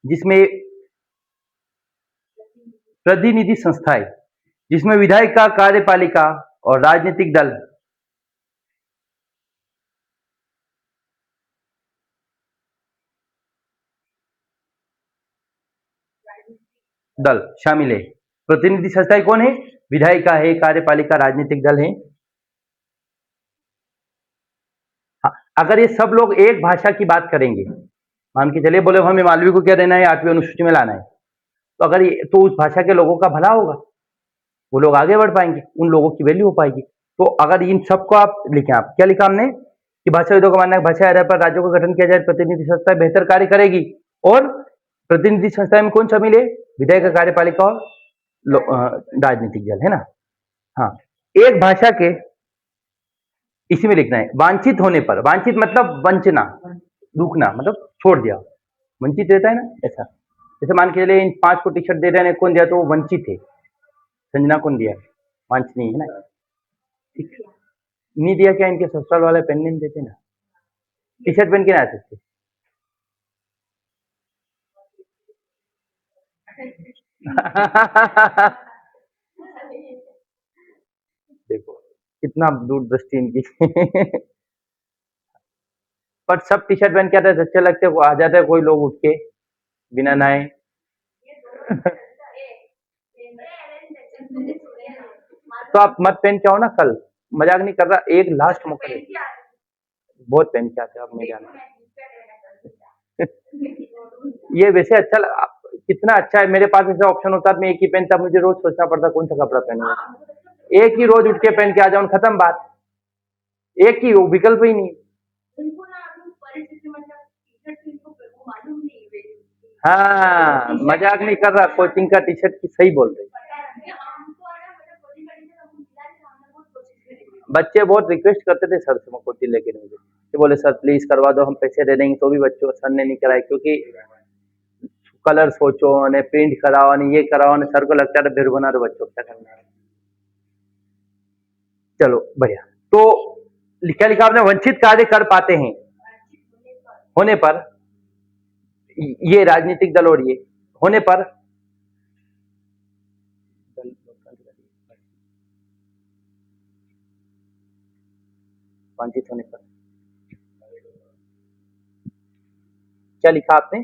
जिसमें प्रतिनिधि संस्थाएं, जिसमें विधायिका, कार्यपालिका और राजनीतिक दल, दल शामिल है। प्रतिनिधि संस्थाएं कौन है, विधायिका है, कार्यपालिका, राजनीतिक दल है। हाँ, अगर ये सब लोग एक भाषा की बात करेंगे, मान के चलिए बोले हमें मालवी को क्या देना है, 8वीं अनुसूची में लाना है, तो अगर ये, तो उस भाषा के लोगों का भला होगा, वो लोग आगे बढ़ पाएंगे, उन लोगों की वैल्यू हो पाएगी। तो अगर इन सबको आप लिखें, आप क्या लिखा हमने कि भाषाविदों का मानना है भाषा आधार पर राज्यों का गठन किया जाए, प्रतिनिधि संस्था बेहतर कार्य करेगी, और प्रतिनिधि संस्था में कौन शामिल है, विधायिका, कार्यपालिका और राजनीतिक दल, है ना। हाँ, एक भाषा के, इसी में लिखना है, वांछित होने पर, वांछित मतलब वंचना, रुकना, मतलब छोड़ दिया, वंचित रहता है ना ऐसा। जैसे मान के चलिए इन 5 को टी शर्ट दे रहे हैं, कौन दिया, तो वो वंचित है, संजना कौन दिया, वांछनीय है ना, ठीक नहीं दिया, क्या इनके ससुराल वाले पहनने नहीं देते ना, टी शर्ट पहन के ना आ सकते। देखो कितना दूरदृष्टि इनकी। पर सब टी शर्ट पहन के आते हैं, अच्छे लगते हैं, आ जाता है कोई लोग उठ के बिना नहाए। तो आप मत पहन के आओ ना कल, मजाक नहीं कर रहा, एक लास्ट मौका है, बहुत पहन के आते हो आप, मेरे जाना। ये वैसे अच्छा कितना अच्छा है, मेरे पास ऐसा ऑप्शन होता मैं एक ही पहनता, मुझे रोज सोचना पड़ता कौन सा कपड़ा पहनूंगा, एक ही रोज उठ के पहन के आ जाऊं, खत्म बात, एक ही, वो विकल्प ही नहीं। हाँ, मजाक नहीं कर रहा, कोचिंग का टी शर्ट की सही बोल रहे, बच्चे बहुत रिक्वेस्ट करते थे सर से कोचिंग लेके, मुझे कि बोले सर प्लीज करवा दो, हम पैसे दे देंगे, तो भी बच्चों सर ने नहीं कराई, क्योंकि कलर सोचो ने, प्रिंट कराओ ने, ये कराओ ने, सर को लगता है फिर बना रहे बच्चों क्या करना है। चलो बढ़िया, तो क्या लिखा आपने, वंचित कार्य कर पाते हैं होने पर, ये राजनीतिक दल, और ये होने पर वंचित होने पर, क्या लिखा आपने?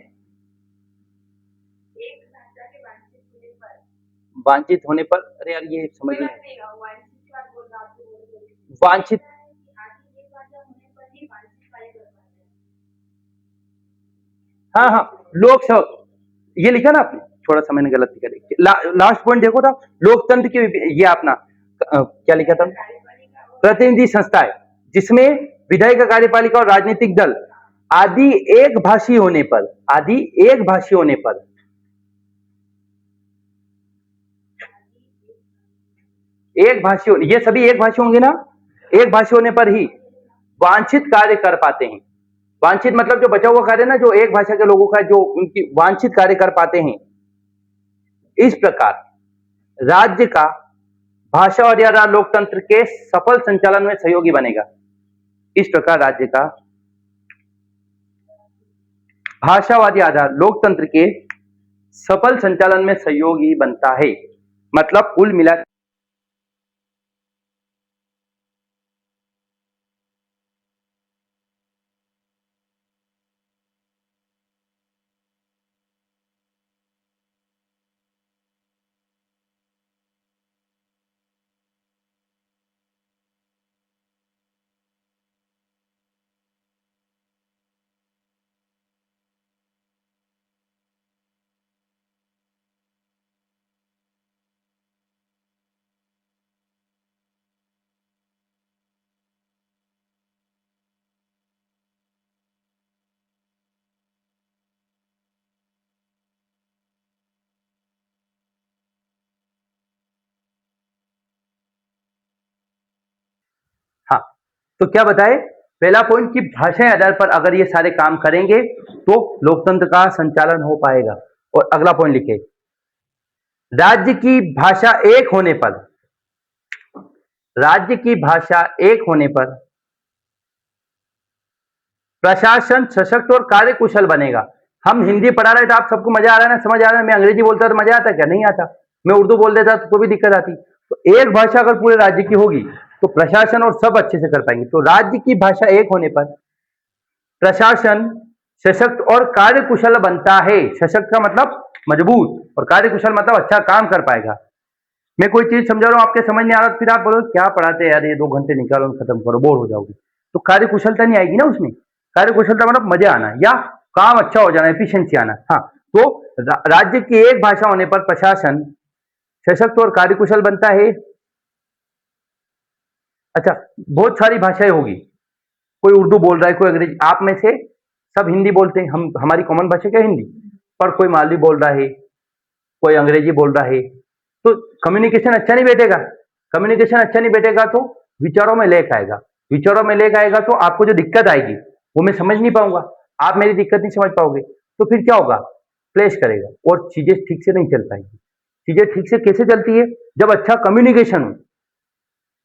वांछित होने पर, अरे यार ये समझ नहीं, वांछित, हाँ हाँ, लोक सेवक, ये लिखा ना आपने, थोड़ा सा मैंने गलत लिखा, देखिए लास्ट पॉइंट देखो था, लोकतंत्र की ये अपना क्या लिखा था, प्रतिनिधि संस्था है जिसमें विधायिका, कार्यपालिका और राजनीतिक दल आदि एक भाषी होने पर, आदि एक भाषी होने पर, एक भाषी होने, ये सभी एक भाषी होंगे ना, एक भाषी होने पर ही वांछित कार्य कर पाते हैं। वांछित मतलब जो बचा हुआ कार्य ना, जो एक भाषा के लोगों का, जो उनकी वांछित कार्य कर पाते हैं। इस प्रकार राज्य का भाषा और या लोकतंत्र के सफल संचालन में सहयोगी बनेगा। इस प्रकार राज्य का भाषावादी आधार लोकतंत्र के सफल संचालन में सहयोगी बनता है। मतलब कुल मिला, हाँ, तो क्या बताए, पहला पॉइंट कि भाषा आधार पर अगर ये सारे काम करेंगे तो लोकतंत्र का संचालन हो पाएगा। और अगला पॉइंट लिखे, राज्य की भाषा एक होने पर, राज्य की भाषा एक होने पर प्रशासन सशक्त और कार्यकुशल बनेगा। हम हिंदी पढ़ा रहे थे, आप सबको मजा आ रहा है ना, समझ आ रहा है, मैं अंग्रेजी बोलता तो मजा आता क्या? नहीं आता। मैं उर्दू बोल देता तो भी दिक्कत आती। तो एक भाषा अगर पूरे राज्य की होगी तो प्रशासन और सब अच्छे से कर पाएंगे। तो राज्य की भाषा एक होने पर प्रशासन सशक्त और कार्यकुशल बनता है। सशक्त का मतलब मजबूत, और कार्यकुशल मतलब अच्छा काम कर पाएगा। मैं कोई चीज समझा रहा हूं, आपके समझ नहीं आ रहा, फिर आप बोलो क्या पढ़ाते हैं यार, ये 2 घंटे निकालो, खत्म करो, बोर हो जाओगे। तो कार्यकुशलता नहीं आएगी ना उसमें। कार्यकुशलता मतलब मजा आना या काम अच्छा हो जाना, एफिशिएंसी आना। हाँ, तो राज्य की एक भाषा होने पर प्रशासन सशक्त और कार्यकुशल बनता है। अच्छा, बहुत सारी भाषाएं होगी, कोई उर्दू बोल रहा है, कोई अंग्रेजी, आप में से सब हिंदी बोलते हैं, हम हमारी कॉमन भाषा क्या हिंदी, पर कोई मालवी बोल रहा है, कोई अंग्रेजी बोल रहा है, तो कम्युनिकेशन अच्छा नहीं बैठेगा। कम्युनिकेशन अच्छा नहीं बैठेगा तो विचारों में लेक आएगा। विचारों में लेक आएगा तो आपको जो दिक्कत आएगी वो मैं समझ नहीं पाऊंगा, आप मेरी दिक्कत नहीं समझ पाओगे, तो फिर क्या होगा, क्लेश करेगा और चीजें ठीक से नहीं चल पाएंगी। चीजें ठीक से कैसे चलती है, जब अच्छा कम्युनिकेशन हो।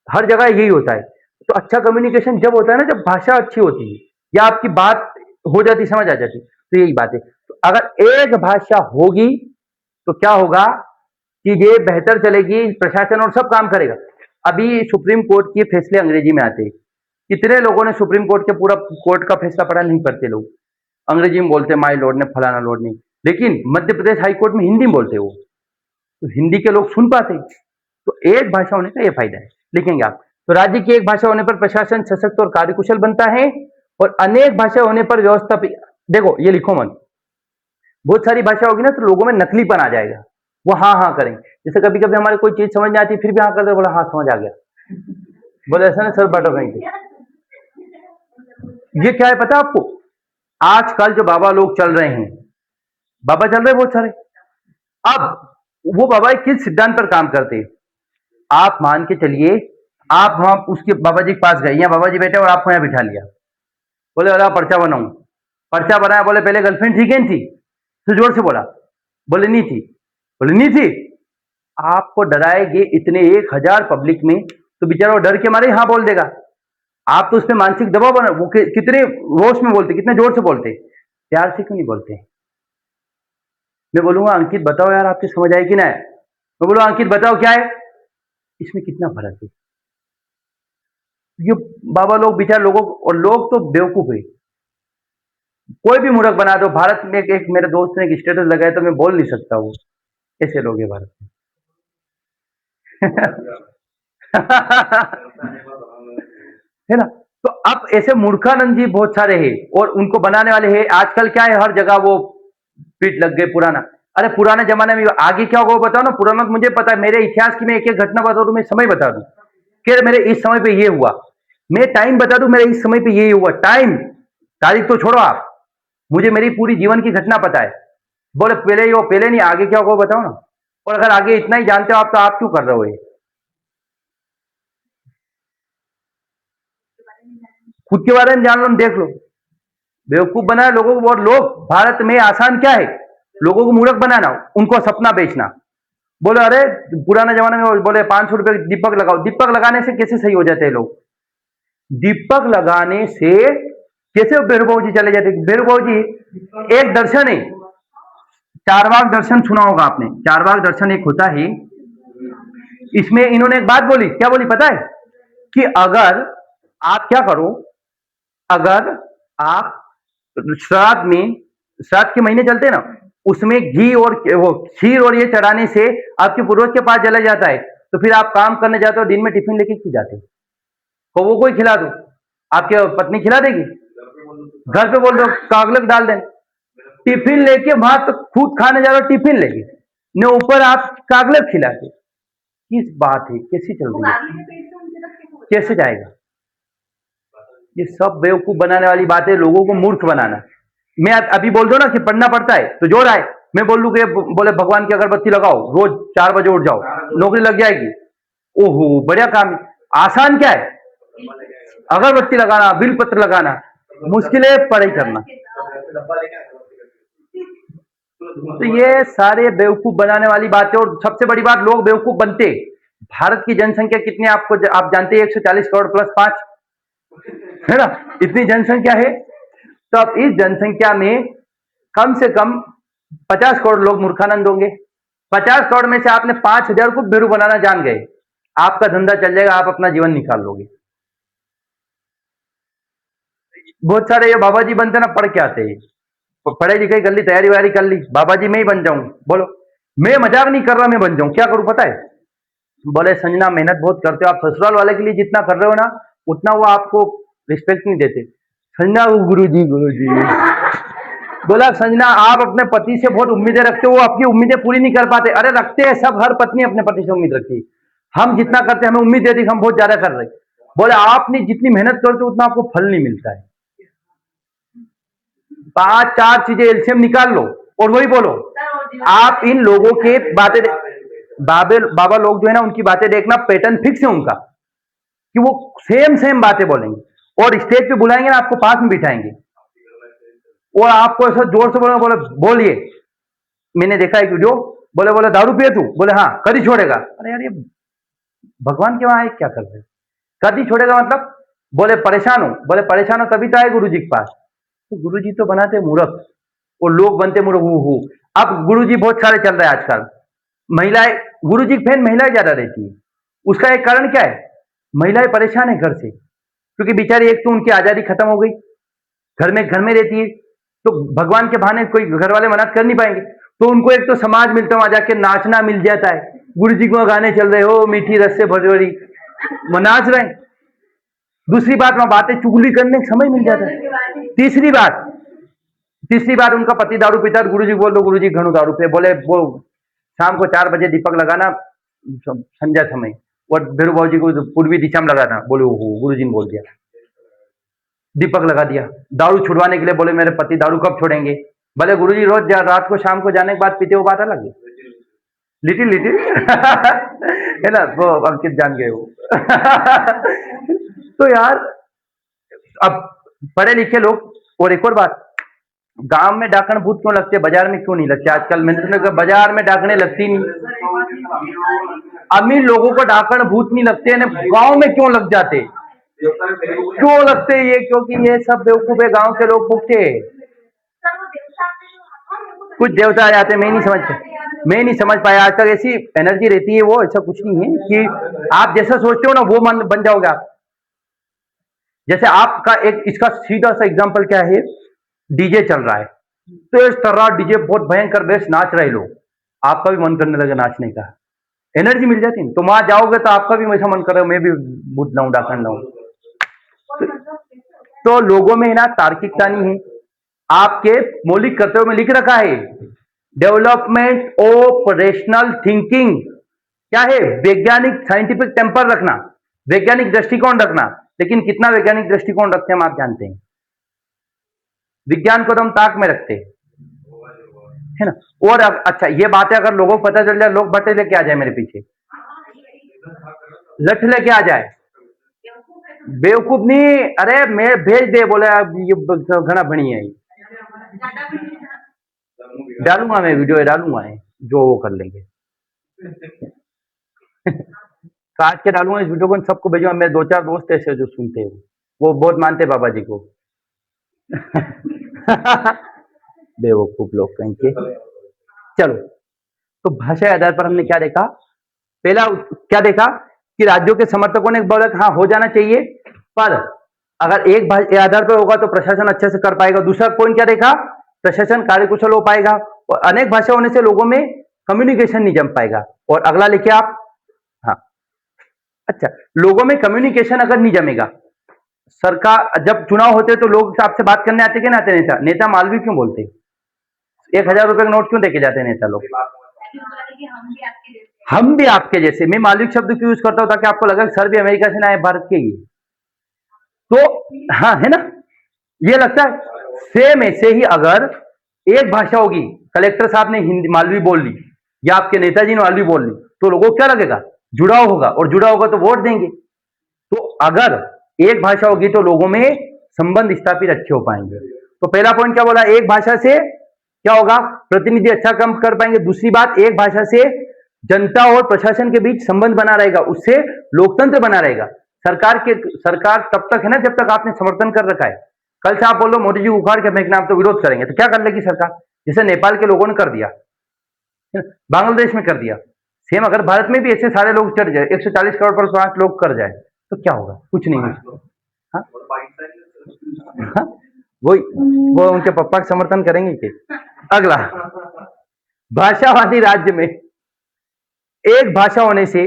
हर जगह यही होता है। तो अच्छा कम्युनिकेशन जब होता है ना, जब भाषा अच्छी होती है या आपकी बात हो जाती, समझ आ जाती, तो यही बात है। तो अगर एक भाषा होगी तो क्या होगा, चीजें बेहतर चलेगी, प्रशासन और सब काम करेगा। अभी सुप्रीम कोर्ट के फैसले अंग्रेजी में आते हैं। कितने लोगों ने सुप्रीम कोर्ट के पूरा कोर्ट का फैसला पढ़ा? नहीं पढ़ते लोग, अंग्रेजी में बोलते, माई लॉर्ड ने फलाना लॉर्ड ने। लेकिन मध्य प्रदेश हाई कोर्ट में हिंदी में बोलते वो, तो हिंदी के लोग सुन पाते। तो एक भाषा होने का ये फायदा है, लिखेंगे आप। तो राज्य की एक भाषा होने पर प्रशासन सशक्त और कार्यकुशल बनता है, और अनेक भाषा होने पर व्यवस्था, देखो ये लिखो मत, बहुत सारी भाषा होगी ना तो लोगों में नकलीपन आ जाएगा, वो हाँ हाँ करेंगे। जैसे कभी कभी हमारे कोई चीज समझ नहीं आती फिर भी हाँ करते, बोला हाँ समझ आ गया, बोले ऐसा ना सर बाटो कहीं पे। ये क्या है पता है आपको, आजकल जो बाबा लोग चल रहे हैं, बाबा चल रहे हैं बहुत सारे, अब वो बाबा किस सिद्धांत पर काम करते हैं, आप मान के चलिए, आप वहां उसके बाबा जी के पास गए, यहाँ बाबा जी बैठे और आपको यहाँ बिठा लिया, बोले अला पर्चा बनाऊं, पर्चा बनाया, बोले पहले गर्लफ्रेंड थी क्या थी, तो जोर से बोला, बोले नहीं थी, बोले नहीं थी, आपको डराएंगे इतने 1,000 पब्लिक में, तो बेचारा वो डर के मारे हाँ बोल देगा। आप तो उसमें मानसिक दबाव बना, वो कितने रोष में बोलते, कितने जोर से बोलते, प्यार से क्यों नहीं बोलते। मैं बोलूंगा अंकित बताओ यार, आपकी समझ आई कि ना है, मैं बोलूंगा अंकित बताओ क्या है, इसमें कितना फर्क है। ये बाबा लोग बेचारे लोगों, और लोग तो बेवकूफ है, कोई भी मूर्ख बना दो। भारत में एक मेरे दोस्त ने एक स्टेटस लगाया तो मैं बोल नहीं सकता वो, ऐसे लोग हैं भारत में। है ना? तो अब ऐसे मूर्खानंद जी बहुत सारे हैं और उनको बनाने वाले हैं। आजकल क्या है, हर जगह वो पीठ लग गए पुराना। अरे पुराने जमाने में आगे क्या होगा बताओ ना, पुराना तो मुझे पता है, मेरे इतिहास की मैं एक एक घटना बता दूं, मैं समय बता दूं कि मेरे इस समय पे ये हुआ, मैं टाइम बता दूं मेरे इस समय पे ये हुआ, टाइम, तारीख तो छोड़ो आप, मुझे मेरी पूरी जीवन की घटना पता है। बोले पहले ही हो, पहले नहीं, आगे क्या होगा बताओ ना। और अगर आगे इतना ही जानते हो आप तो आप क्यों कर रहे हो ये? खुद के बारे में जान लो, देख लो। बेवकूफ बनाया लोगों को। और लोग भारत में आसान क्या है, लोगों को मूर्ख बनाना, उनको सपना बेचना। बोले अरे पुराना जमाने में बोले 500 रुपए दीपक लगाओ, दीपक लगाने से कैसे सही हो जाते हैं लोग? दीपक लगाने से कैसे भैरव जी चले जाते? भैरव जी एक दर्शन है, चारवाक दर्शन सुना होगा आपने, चारवाक दर्शन एक होता है। इसमें इन्होंने एक बात बोली, क्या बोली पता है? कि अगर आप क्या करो, अगर आप श्राद्ध में, श्राद्ध के महीने चलते हैं ना, उसमें घी और वो खीर और ये चढ़ाने से आपके पूर्वज के पास चला जाता है। तो फिर आप काम करने जाते हो, दिन में टिफिन लेके क्यों जाते हो? को वो कोई खिला दो, आपके पत्नी खिला देगी? घर पे बोल दो कागलक डाल दें, टिफिन लेके वहां तो खुद खाने जा रहे हो, टिफिन लेके ने ऊपर आप कागलक खिलाते, किस बात है? कैसी चल रही है? कैसे जाएगा? ये सब बेवकूफ बनाने वाली बात है, लोगों को मूर्ख बनाना। मैं अभी बोल दो ना कि पढ़ना पड़ता है तो जोर आए, मैं बोल लू कि बोले भगवान की अगरबत्ती लगाओ, रोज 4 बजे उठ जाओ, नौकरी लग जाएगी। ओहो बढ़िया काम है। आसान क्या है? अगरबत्ती लगाना, बिल पत्र लगाना। मुश्किल है पढ़ाई करना। तो ये सारे बेवकूफ बनाने वाली बातें। और सबसे बड़ी बात, लोग बेवकूफ बनते। भारत की जनसंख्या कितनी आपको आप जानते हैं? 140 करोड़ प्लस 5, है ना? इतनी जनसंख्या है। तो अब इस जनसंख्या में कम से कम 50 करोड़ लोग मूर्खानंद होंगे। 50 करोड़ में से आपने 5,000 को बेरू बनाना जान गए, आपका धंधा चल जाएगा, आप अपना जीवन निकाल लोगे। बहुत सारे ये बाबा जी बनते ना, पढ़ के आते हैं, पढ़ाई लिखाई कर ली, तैयारी वैयारी कर ली, बाबा जी मैं ही बन जाऊं। बोलो मैं मजाक नहीं कर रहा, मैं बन जाऊं, क्या करूं पता है? बोले संजना मेहनत बहुत करते हो आप, ससुराल वाले के लिए जितना कर रहे हो ना उतना वो आपको रिस्पेक्ट नहीं देते। संजना वो गुरु जी बोला संजना आप अपने पति से बहुत उम्मीदें रखते हो, वो आपकी उम्मीदें पूरी नहीं कर पाते। अरे रखते हैं सब, हर पत्नी अपने पति से उम्मीद रखती है, हम जितना करते हैं हमें उम्मीद देती हम बहुत ज्यादा कर रहे। बोले आपने जितनी मेहनत करते हो उतना आपको फल नहीं मिलता है। 5-4 चीजें एलसीएम निकाल लो और वही बोलो। आप इन लोगों के बातें, बाबा लोग जो है ना उनकी बातें देखना, पैटर्न फिक्स है उनका कि वो सेम सेम बातें बोलेंगे और स्टेज पे बुलाएंगे ना आपको पास में बिठाएंगे और आपको ऐसा जोर से बोलेंगे, बोले बोलिए। मैंने देखा एक वीडियो, बोले बोले दारू पिए तू? बोले हाँ। कभी छोड़ेगा? अरे यार ये भगवान के वहां क्या कर रहे? कभी छोड़ेगा मतलब? बोले परेशान हो? बोले परेशान हो तभी तो आए गुरु जी के पास। तो गुरु जी तो बनाते मूर्ख और लोग बनते मूर्ख। हु अब गुरु जी बहुत सारे चल रहे हैं आजकल, महिलाएं गुरु जी फैन महिलाएं ज्यादा रहती है। उसका एक कारण क्या है? महिलाएं परेशान है घर से, क्योंकि बेचारी एक तो उनकी आजादी खत्म हो गई, घर में रहती है, तो भगवान के बहाने कोई घर वाले मना कर नहीं पाएंगे, तो उनको एक तो समाज मिलता है, वहां जाके नाचना मिल जाता है। गुरु जी को गाने चल रहे हो मीठी रस से भरभरी, वो नाच रहे हैं। दूसरी बात वहां बातें चुगली करने का समय मिल जाता है। तीसरी बात उनका पति दारू पीता, गुरु जी बोल दो गुरु जी घणु दारू पे, बोले वो शाम को 4 बजे दीपक लगाना संध्या समय, और भैरू बाबू जी को पूर्वी दिशा में लगाना। बोले ओहो गुरु जी ने बोल दिया, दीपक लगा दिया। दारू छुड़वाने के लिए बोले मेरे पति दारू कब छोड़ेंगे? भले गुरु जी रोज रात को शाम को जाने के बाद पीते, वो बात अलग है। लिटिल लिटिल है ना, वो अंकित जान गए वो तो यार अब पढ़े लिखे लोग। और एक और बात, गांव में डाकण भूत क्यों लगते, बाजार में क्यों नहीं लगते? आजकल मैंने सुना कि बाजार में डाकने लगती नहीं। अमीर लोगों को डाकण भूत नहीं लगते, गांव में क्यों लग जाते? क्यों लगते ये? क्योंकि ये सब बेवकूफ है, गांव के लोग फूकते। कुछ देवता आ जाते, मैं नहीं समझ पाया आज तक। ऐसी एनर्जी रहती है वो, ऐसा कुछ नहीं है कि आप जैसा सोचते हो ना वो मन बन जाओगे आप। जैसे आपका एक इसका सीधा सा एग्जांपल क्या है, डीजे चल रहा है, तेज तरह डीजे, बहुत भयंकर बेस, नाच रहे लोग, आपका भी मन करने लगे नाचने का, एनर्जी मिल जाती है। तो वहां जाओगे तो आपका भी वैसा मन करे मैं भी बुट लाऊं, डाकन लाऊं। तो लोगों में ना तार्किकता नहीं है। आपके मौलिक कर्तव्यों में लिख रखा है डेवलपमेंट ऑपरेशनल थिंकिंग, क्या है? वैज्ञानिक साइंटिफिक टेम्पर रखना, वैज्ञानिक दृष्टिकोण रखना। लेकिन कितना वैज्ञानिक दृष्टिकोण रखते हैं हम, आप जानते हैं? विज्ञान को तो हम ताक में रखते हैं, है ना। और अच्छा, ये बातें अगर लोगों को पता चल जाए, लोग बटे लेके आ जाए मेरे पीछे, लठ लेके आ जाए, बेवकूफ नहीं, अरे मैं भेज दे, बोले आप ये घना बनी है, डालूंगा मैं वीडियो, डालूंगा जो वो कर लेंगे। काट के डालूंगा इस वीडियो को, सबको भेजूंगा। मेरे 2-4 दोस्त ऐसे जो सुनते हैं, वो बहुत मानते बाबा जी को। बेवकूफ लोग कहीं के। चलो, तो भाषा के आधार पर हमने क्या देखा? पहला क्या देखा कि राज्यों के समर्थकों ने बोला हाँ हो जाना चाहिए, पर अगर एक भाषा आधार पर होगा तो प्रशासन अच्छे से कर पाएगा। दूसरा पॉइंट क्या देखा? प्रशासन कार्यकुशल हो पाएगा, और अनेक भाषा होने से लोगों में कम्युनिकेशन नहीं जम पाएगा। और अगला लिखिए आप। हाँ, अच्छा, लोगों में कम्युनिकेशन अगर नहीं जमेगा, सरकार जब चुनाव होते तो लोग आपसे बात करने आते, क्या आते? नेता नेता मालवी क्यों बोलते? 1000 रुपए का नोट क्यों देके जाते नेता लोग? हम भी आपके जैसे। मैं मालविक शब्द क्यों यूज करता हूं? ताकि आपको लगा कि सर भी अमेरिका से ना आए, भारत के ही। तो हाँ, है ना, ये लगता है। सेम ऐसे ही अगर एक भाषा होगी, कलेक्टर साहब ने हिंदी मालवी बोल ली या आपके नेताजी ने मालवी बोल ली, तो लोगों को क्या लगेगा? जुड़ाव होगा, और जुड़ाव होगा तो वोट देंगे। तो अगर एक भाषा होगी तो लोगों में संबंध स्थापित अच्छे हो पाएंगे। तो पहला पॉइंट क्या बोला? एक भाषा से क्या होगा? प्रतिनिधि अच्छा काम कर पाएंगे। दूसरी बात, एक भाषा से जनता और प्रशासन के बीच संबंध बना रहेगा, उससे लोकतंत्र बना रहेगा। सरकार तब तक है ना जब तक आपने समर्थन कर रखा है। कल से आप बोलो मोदी जी उखाड़ के फेंकना, आप तो विरोध करेंगे, तो क्या कर लेगी सरकार? जैसे नेपाल के लोगों ने कर दिया, बांग्लादेश में कर दिया। सेम अगर भारत में भी ऐसे सारे लोग चढ़ जाए, 140 करोड़ पर 5 लोग कर जाए, तो क्या होगा? कुछ नहीं होगा। हाँ? हाँ? वो उनके पप्पा का समर्थन करेंगे क्या? अगला, भाषावादी राज्य में एक भाषा होने से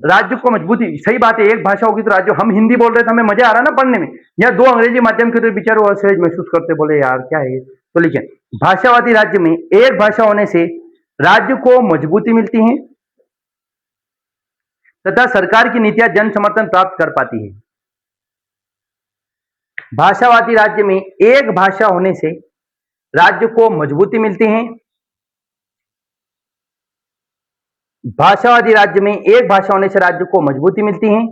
राज्य को मजबूती। सही बात है, एक भाषा होगी तो राज्य। हम हिंदी बोल रहे थे, हमें मजा आ रहा ना पढ़ने में, या 2 अंग्रेजी माध्यम के तो बेचारे असहज महसूस करते, बोले यार क्या है। तो लिखे, भाषावादी राज्य में एक भाषा होने से राज्य को मजबूती मिलती है तथा सरकार की नीतियां जन समर्थन प्राप्त कर पाती है। भाषावादी राज्य में एक भाषा होने से राज्य को मजबूती मिलती है। भाषावादी राज्य में एक भाषा होने से राज्य को मजबूती मिलती है,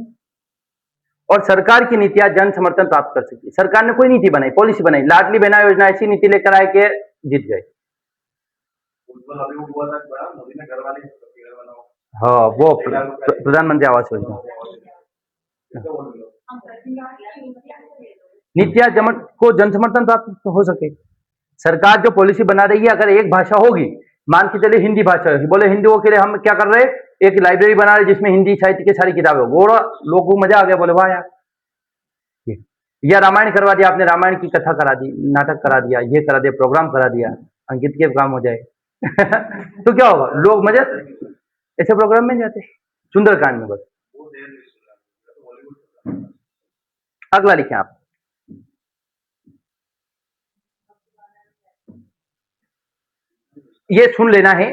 और सरकार की नीतियां जन समर्थन प्राप्त कर सकती है। सरकार ने कोई नीति बनाई, पॉलिसी बनाई, लाडली बहना योजना, ऐसी नीति लेकर आए के जीत गए। हाँ, वो प्रधानमंत्री आवास योजना। नीतियां को जन समर्थन प्राप्त हो सके। सरकार जो पॉलिसी बना रही है, अगर एक भाषा होगी, मान के चलिए हिंदी भाषा है, बोले हिंदुओं के लिए हम क्या कर रहे हैं, एक लाइब्रेरी बना रहे जिसमें हिंदी साहित्य की सारी किताबें हो। वो लोगों को मजा आ गया, बोले वाह यार। या रामायण करवा दिया आपने, रामायण की कथा करा दी, नाटक करा दिया, ये करा दिया, प्रोग्राम करा दिया, अंकित के काम हो जाए। तो क्या होगा? लोग मजा ऐसे प्रोग्राम में जाते, सुंदरकांड में। बस अगला लिखें आप। ये सुन लेना है,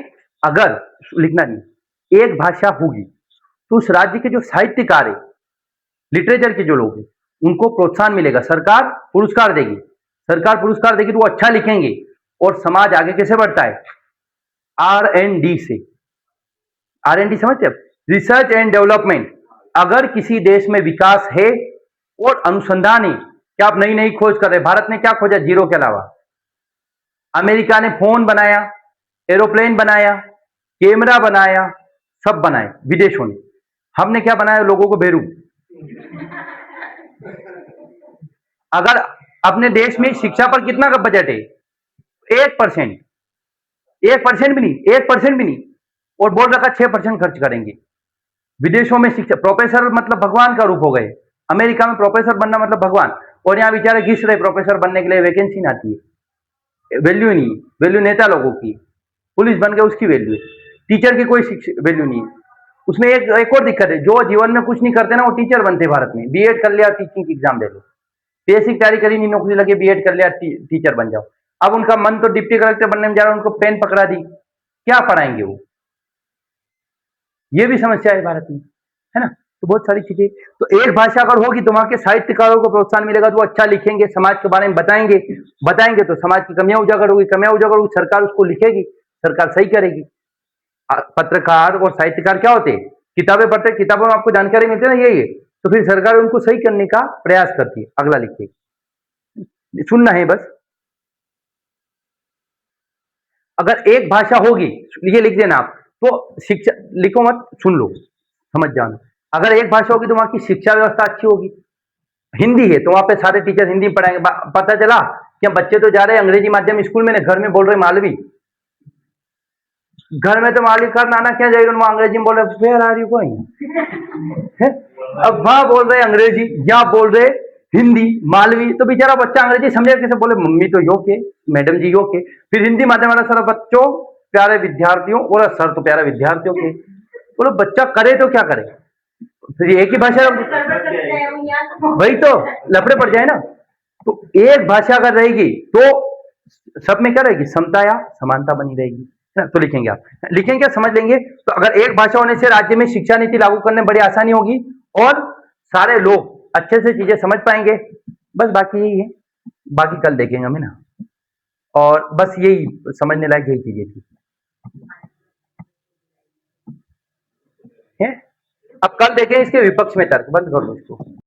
अगर लिखना नहीं, एक भाषा होगी तो उस राज्य के जो साहित्यकार है, लिटरेचर के जो लोग हैं, उनको प्रोत्साहन मिलेगा, सरकार पुरस्कार देगी। सरकार पुरस्कार देगी तो वो अच्छा लिखेंगे, और समाज आगे कैसे बढ़ता है? R&D से। R&D समझते हैं? Research and development. अगर किसी देश में विकास है और अनुसंधान है, क्या आप नई नई खोज कर रहे हैं? भारत ने क्या खोजा जीरो के अलावा? अमेरिका ने फोन बनाया, एरोप्लेन बनाया, कैमरा बनाया, सब बनाए विदेशों ने। हमने क्या बनाया? लोगों को बेरू। अगर अपने देश में शिक्षा पर कितना का बजट है? 1%, 1% भी नहीं, 1% भी नहीं, और बोल रखा 6% खर्च करेंगे। विदेशों में शिक्षा, प्रोफेसर मतलब भगवान का रूप हो गए। अमेरिका में प्रोफेसर बनना मतलब भगवान, और यहाँ बेचारे घिस रहे प्रोफेसर बनने के लिए, वैकेंसी नहीं आती है। वैल्यू नहीं, वैल्यू नेता लोगों की, पुलिस बन गए उसकी वैल्यू है, टीचर की कोई वैल्यू नहीं है। उसमें एक और दिक्कत है, जो जीवन में कुछ नहीं करते ना वो टीचर बनते भारत में। बीएड कर लिया, टीचिंग की एग्जाम दे लो, बेसिक तैयारी करी नहीं, नौकरी लगी, बीएड कर लिया, टीचर बन जाओ। अब उनका मन तो डिप्टी कलेक्टर बनने में जा रहा है, उनको पेन पकड़ा दी, क्या पढ़ाएंगे वो? ये भी समस्या है भारत में, है ना। तो बहुत सारी चीजें, तो एक भाषा अगर होगी तो वहां के साहित्यकारों को प्रोत्साहन मिलेगा, तो वो अच्छा लिखेंगे, समाज के बारे में बताएंगे, बताएंगे तो समाज की कमियां उजागर होगी, कमियां उजागर होगी, सरकार उसको लिखेगी, सरकार सही करेगी। पत्रकार और साहित्यकार क्या होते हैं? किताबें पढ़ते, किताबों में आपको जानकारी मिलती है ना, यही है, तो फिर सरकार उनको सही करने का प्रयास करती है, अगला लिखे, सुनना है बस। अगर एक भाषा होगी, ये लिख देना आप, तो शिक्षा लिखो मत, सुन लो, समझ जाना। अगर एक भाषा होगी तो वहां की शिक्षा व्यवस्था अच्छी होगी। हिंदी है तो वहां पे सारे टीचर हिंदी में पढ़ाएंगे। पता चला कि बच्चे तो जा रहे हैं अंग्रेजी माध्यम स्कूल में, घर में बोल रहे मालवी, घर में तो मालिक कर नाना क्या जाएगा, वहां अंग्रेजी में बोल रहे वेयर आर यू गोइंग, अब वहां बोल रहे अंग्रेजी, या बोल रहे हिंदी मालवी, तो बेचारा बच्चा अंग्रेजी समझे कैसे? बोले मम्मी तो यो के, मैडम जी यो के, फिर हिंदी माध्यम वाला सर बच्चों प्यारे विद्यार्थियों, और सर तो प्यारे विद्यार्थियों के, बोलो बच्चा करे तो क्या करे? फिर एक ही भाषा, वही तो लफड़े पड़ जाए ना। तो एक भाषा अगर रहेगी तो सब में क्या रहेगी? समता या समानता बनी रहेगी, है ना? तो लिखेंगे आप, लिखेंगे समझ लेंगे। तो अगर एक भाषा होने से राज्य में शिक्षा नीति लागू करने में बड़ी आसानी होगी, और सारे लोग अच्छे से चीजें समझ पाएंगे। बस बाकी यही है, बाकी कल देखेंगे हमें ना। और बस यही समझने लायक यही चीजें थी, है। अब कल देखें इसके विपक्ष में तर्क, बंद कर दो इसको।